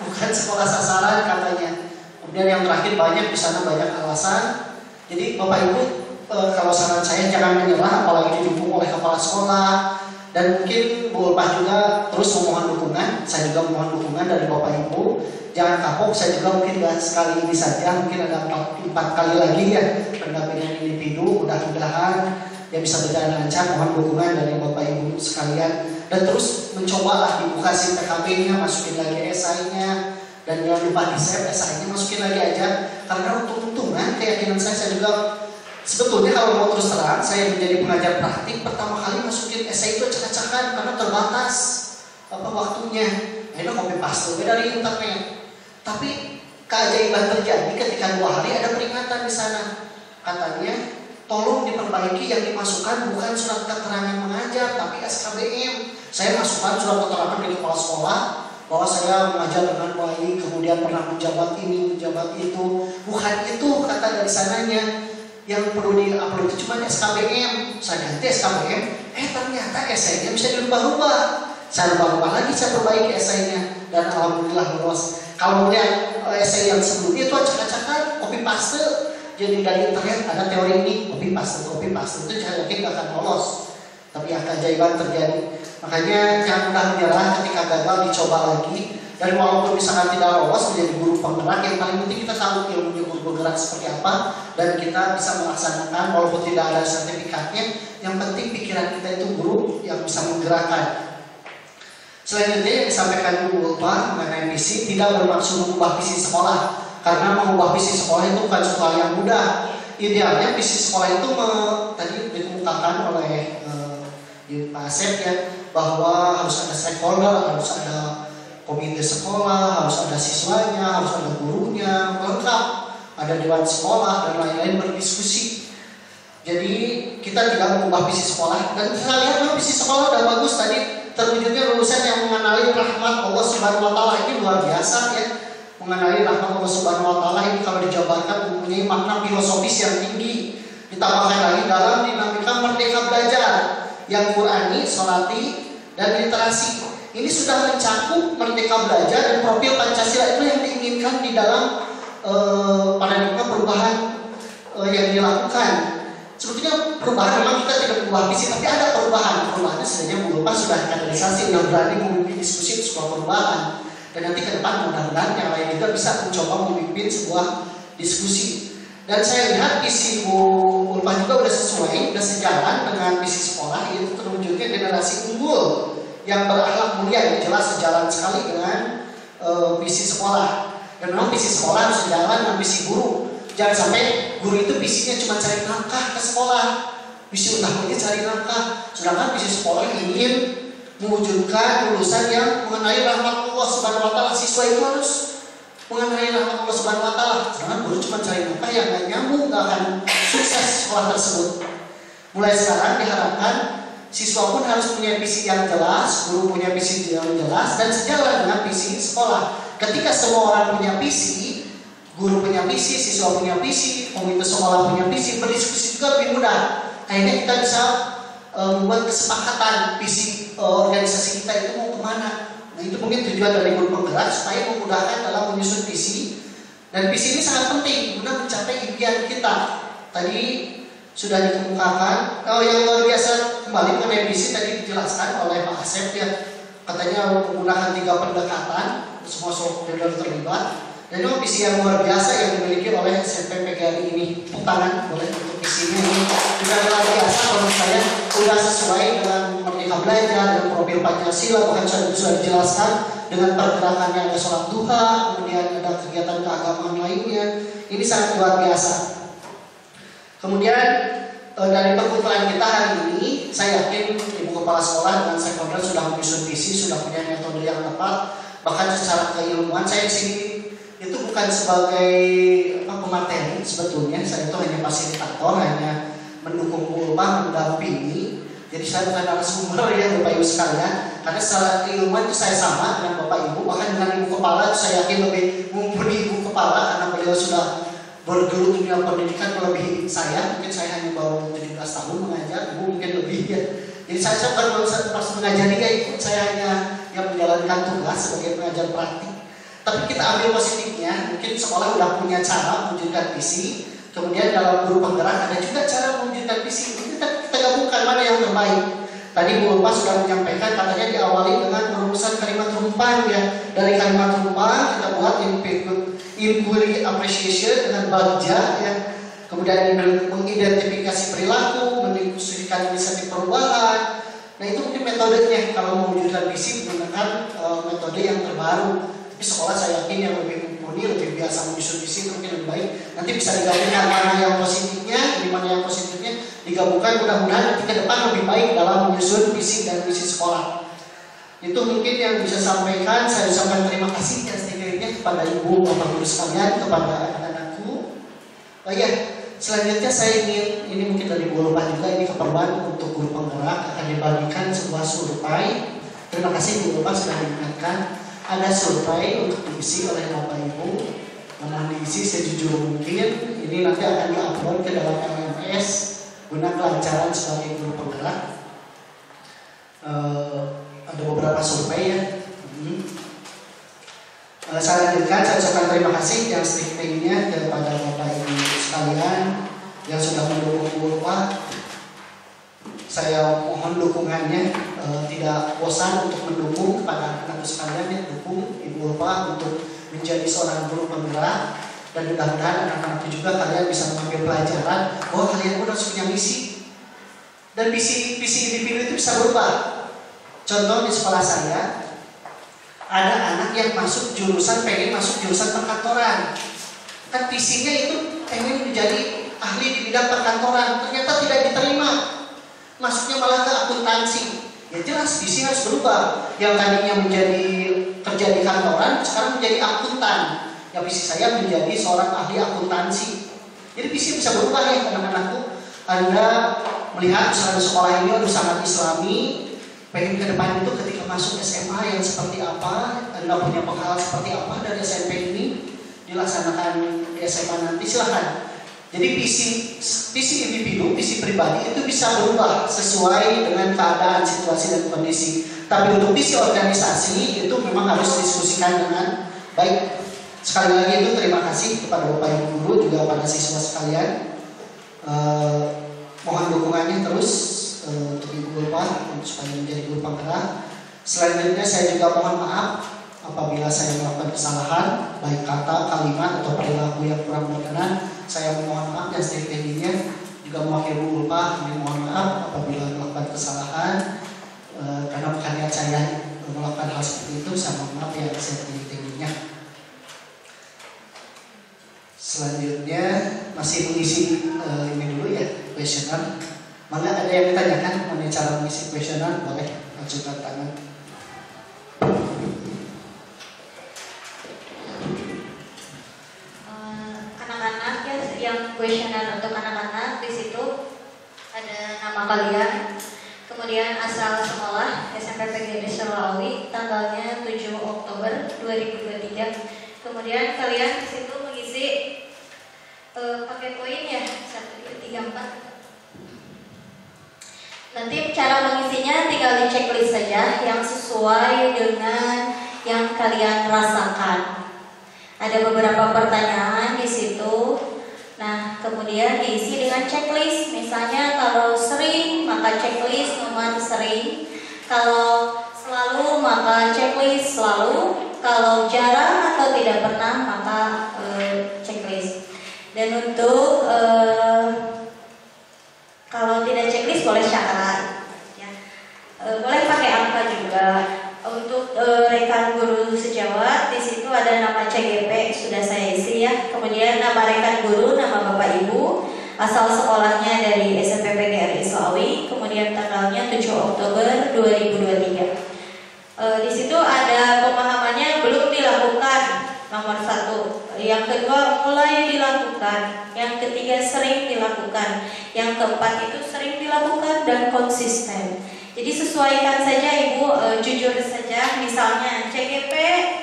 bukan sekolah sasaran katanya. Kemudian yang terakhir banyak di sana banyak alasan. Jadi bapak ibu kalau saran saya jangan menyerah, apalagi didukung oleh kepala sekolah. Dan mungkin Bu Ulpah juga terus memohon dukungan, saya juga memohon dukungan dari Bapak Ibu. Jangan kapok, saya juga mungkin gak sekali ini saja, mungkin ada 4 kali lagi ya pendampingan individu. Mudah-mudahan ya bisa berjalan lancar, mohon dukungan dari Bapak Ibu sekalian. Dan terus mencobalah dibuka SIM PKB-nya, masukin lagi esainya. Dan jangan lupa di save esainya, masukin lagi aja. Karena untung-untungan keyakinan saya juga sebetulnya kalau mau terus terang, saya menjadi pengajar praktik pertama kali masukin esai itu acak-acakan karena terbatas waktunya. Akhirnya copy paste dari internet. Tapi keajaiban terjadi ketika 2 hari ada peringatan di sana. Katanya, tolong diperbaiki yang dimasukkan bukan surat keterangan mengajar, tapi SKBM. Saya masukkan surat keterangan dari kepala sekolah bahwa saya mengajar dengan baik, kemudian pernah menjabat ini, menjabat itu. Bukan itu kata dari sananya. Yang perlu di-upload itu cuma SKBM. Saya ganti SKBM, ternyata esainya bisa dirubah-rubah. Saya rubah-rubah lagi, saya perbaiki esainya. Dan alhamdulillah lolos. Kalau melihat esai yang sebelumnya itu acak-acakan, copy paste. Jadi dari internet ada teori ini, copy paste itu saya yakin gak akan lolos. Tapi keajaiban terjadi. Makanya jangan mudah menyerah ketika gagal, dicoba lagi. Dan walaupun misalkan tidak lolos menjadi guru penggerak, yang paling penting kita tahu ilmunya guru penggerak seperti apa, dan kita bisa melaksanakan walaupun tidak ada sertifikatnya. Yang penting pikiran kita itu guru yang bisa menggerakkan. Selanjutnya yang disampaikan Bu Ulpah mengenai visi, tidak bermaksud mengubah visi sekolah, karena mengubah visi sekolah itu bukan suatu hal yang mudah. Idealnya visi sekolah itu tadi dikemukakan oleh Pak Asep ya, bahwa harus ada stakeholder, harus ada komite sekolah, harus ada siswanya, harus ada gurunya, lengkap, ada dewan sekolah dan lain-lain berdiskusi. Jadi kita tidak mengubah visi sekolah, dan kita lihat visi sekolah udah bagus tadi, terwujudnya lulusan yang mengenali rahmat Allah Subhanahu Wa Taala. Ini luar biasa ya, mengenali rahmat Allah Subhanahu Wa Taala ini kalau dijabarkan mempunyai makna filosofis yang tinggi. Ditambahkan lagi dalam dinamika merdeka belajar yang Qurani, Sholati, dan literasi. Ini sudah mencakup merdeka belajar dan profil Pancasila itu yang diinginkan di dalam paradigma perubahan yang dilakukan. Sebetulnya perubahan memang kita tidak berubah visi, tapi ada perubahan. Perubahannya sebenarnya Bu Ulpah sudah kaderisasi yang berani memimpin diskusi sebuah perubahan. Dan nanti ke depan mudah-mudahan yang lain juga bisa mencoba memimpin sebuah diskusi. Dan saya lihat visi Bu Ulpah juga sudah sesuai, sudah sejalan dengan visi sekolah, yaitu terwujudnya generasi unggul yang berakhlak mulia, yang jelas sejalan sekali dengan visi sekolah. Dan memang visi sekolah harus sejalan dengan visi guru. Jangan sampai guru itu visinya cuma cari nafkah ke sekolah, visi utamanya cari nafkah. Sedangkan visi sekolah ingin mewujudkan lulusan yang mengenai rahmat Allah Subhanahu Wa Taala. Siswa itu harus mengenai rahmat Allah Subhanahu Wa Taala. Sedangkan guru cuma cari nafkah yang gak nyambung, gak akan sukses sekolah tersebut. Mulai sekarang diharapkan siswa pun harus punya visi yang jelas, guru punya visi yang jelas, dan sejalan dengan visi sekolah. Ketika semua orang punya visi, guru punya visi, siswa punya visi, komite sekolah punya visi, berdiskusi juga lebih mudah. Akhirnya kita bisa membuat kesepakatan visi organisasi kita itu mau kemana. Nah itu mungkin tujuan dari guru penggerak supaya memudahkan dalam menyusun visi. Dan visi ini sangat penting guna mencapai impian kita. Tadi sudah dikemukakan. Yang luar biasa kembali mengenai visi tadi dijelaskan oleh Pak Asep ya. Katanya menggunakan 3 pendekatan, semua stakeholder terlibat. Dan itu visi yang luar biasa yang dimiliki oleh SMP PGRI ini. Tepuk tangan boleh untuk visinya ini. Sudah luar biasa menurut saya, sudah sesuai dengan merdeka belajar dan profil Pancasila, bahkan sudah dijelaskan dengan pergerakannya ada sholat duha, kemudian ada kegiatan keagamaan lainnya. Ini sangat luar biasa. Kemudian dari perkumpulan kita hari ini, saya yakin Ibu Kepala Sekolah dengan stakeholder sudah menyusun visi, sudah punya metode yang tepat. Bahkan secara keilmuan saya di sini itu bukan sebagai pemateri sebetulnya, saya itu hanya fasilitator, hanya mendukung Bu Ulpah, mendampingi. Jadi saya bukan narasumber ya Bapak Ibu sekalian, karena secara keilmuan itu saya sama dengan Bapak Ibu, bahkan dengan Ibu Kepala saya yakin lebih mumpuni Ibu Kepala karena beliau sudah bergelut dunia pendidikan melebihi saya. Mungkin saya hanya baru 17 tahun mengajar, Ibu mungkin lebih ya. Jadi saya bukan maksud mengajari ya Ibu, saya hanya yang menjalankan tugas sebagai pengajar praktik. Tapi kita ambil positifnya, mungkin sekolah sudah punya cara mewujudkan visi. Kemudian dalam guru penggerak ada juga cara mewujudkan visi. Kita gabungkan mana yang terbaik. Tadi Bu Ulfa sudah menyampaikan, katanya diawali dengan perumusan kalimat rumpang ya. Dari kalimat rumpang kita buat inquiry appreciation dengan bagja ya. Kemudian mengidentifikasi perilaku, mendiskusikan inisiatif perubahan. Nah itu mungkin metodenya kalau mewujudkan visi menggunakan metode yang terbaru. Tapi sekolah saya yakin yang lebih mumpuni, lebih biasa menyusun visi itu mungkin lebih baik. Nanti bisa digabungkan mana yang positifnya, di mana yang positifnya digabungkan, mudah-mudahan nanti ke depan lebih baik dalam menyusun visi dan misi sekolah. Itu mungkin yang bisa sampaikan. Saya ucapkan terima kasih yang setinggi-tingginya kepada Ibu Bapak Guru sekalian, kepada anak-anakku. Oh iya, selanjutnya saya ingin, ini mungkin dari Bu Ulfa juga, ini keperluan untuk guru penggerak akan dibagikan sebuah survei. Terima kasih Bu Ulfa sudah mengingatkan. Ada survei untuk diisi oleh Bapak Ibu. Mohon diisi sejujur mungkin. Ini nanti akan diupload ke dalam LMS guna kelancaran sebagai guru penggerak. Ada beberapa survei ya. Saya lanjutkan, saya ucapkan terima kasih yang setinggi-tingginya kepada Bapak Ibu sekalian yang sudah mendukung Bu Ulfa. Saya mohon dukungannya, tidak bosan untuk mendukung kepada anak-anak sekalian yang dukung Ibu Ulfa untuk menjadi seorang guru penggerak. Dan mudah-mudahan anak-anak juga kalian bisa mengambil pelajaran bahwa kalian pun harus punya misi. Dan visi individu itu bisa berubah. Contoh di sekolah saya, ada anak yang pengen masuk jurusan perkantoran. Kan visinya itu pengen menjadi ahli di bidang perkantoran, ternyata tidak diterima. Masuknya malah ke akuntansi. Ya jelas visi harus berubah. Yang tadinya menjadi kerja di kantoran sekarang menjadi akuntan. Ya visi saya menjadi seorang ahli akuntansi. Jadi visi bisa berubah ya anak-anakku. Anda melihat misalnya sekolah ini sangat Islami, pengen ke depan itu ketika masuk SMA yang seperti apa, Anda punya bekal seperti apa dari SMP ini dilaksanakan di SMA nanti, silahkan. Jadi visi individu, visi pribadi itu bisa berubah sesuai dengan keadaan, situasi dan kondisi. Tapi untuk visi organisasi itu memang harus diskusikan dengan baik. Sekali lagi itu terima kasih kepada Bapak Ibu guru juga pada siswa sekalian. Mohon dukungannya terus untuk Ibu Ulfa supaya menjadi guru penggerak. Selanjutnya saya juga mohon maaf apabila saya melakukan kesalahan baik kata, kalimat atau perilaku yang kurang berkenan. Saya mohon maaf dan setinggi-tingginya juga mewakili Bu Ulfa. Mohon maaf apabila melakukan kesalahan karena bukan niat saya melakukan hal seperti itu. Saya mohon maaf yang setinggi-tingginya. Selanjutnya masih mengisi ini dulu ya, kuesioner. Maka ada yang ditanyakan mengenai cara mengisi kuesioner, boleh ajukan tangan. Anak-anak ya, yang kuesioner untuk anak-anak di situ ada nama kalian, kemudian asal sekolah SMP PGRI Selawi, tanggalnya 7 Oktober 2023. Kemudian kalian di situ mengisi pakai poin ya 1, 2, 3, 4. Nanti cara mengisinya tinggal di checklist saja yang sesuai dengan yang kalian rasakan. Ada beberapa pertanyaan di situ. Nah, kemudian diisi dengan checklist. Misalnya kalau sering maka checklist nomor sering. Kalau selalu maka checklist selalu. Kalau jarang atau tidak pernah maka checklist. Dan untuk kalau tidak checklist boleh syarat, ya. Boleh pakai angka juga. Untuk rekan guru sejawat di situ ada nama CGP sudah saya isi ya. Kemudian nama rekan guru, nama Bapak Ibu, asal sekolahnya dari SMP PGRI Selawi. Kemudian tanggalnya 7 Oktober 2023. Di situ ada pemahamannya belum dilakukan nomor 1. Yang kedua, mulai dilakukan. Yang ketiga, sering dilakukan. Yang keempat itu sering dilakukan dan konsisten. Jadi sesuaikan saja Ibu, jujur saja. Misalnya CGP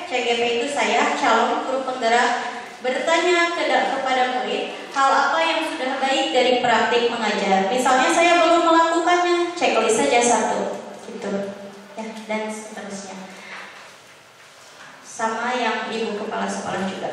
itu saya calon guru penggerak, bertanya kepada murid hal apa yang sudah baik dari praktik mengajar. Misalnya saya belum melakukannya, checklist saja 1, gitu ya, dan seterusnya. Sama yang Ibu kepala sekolah juga.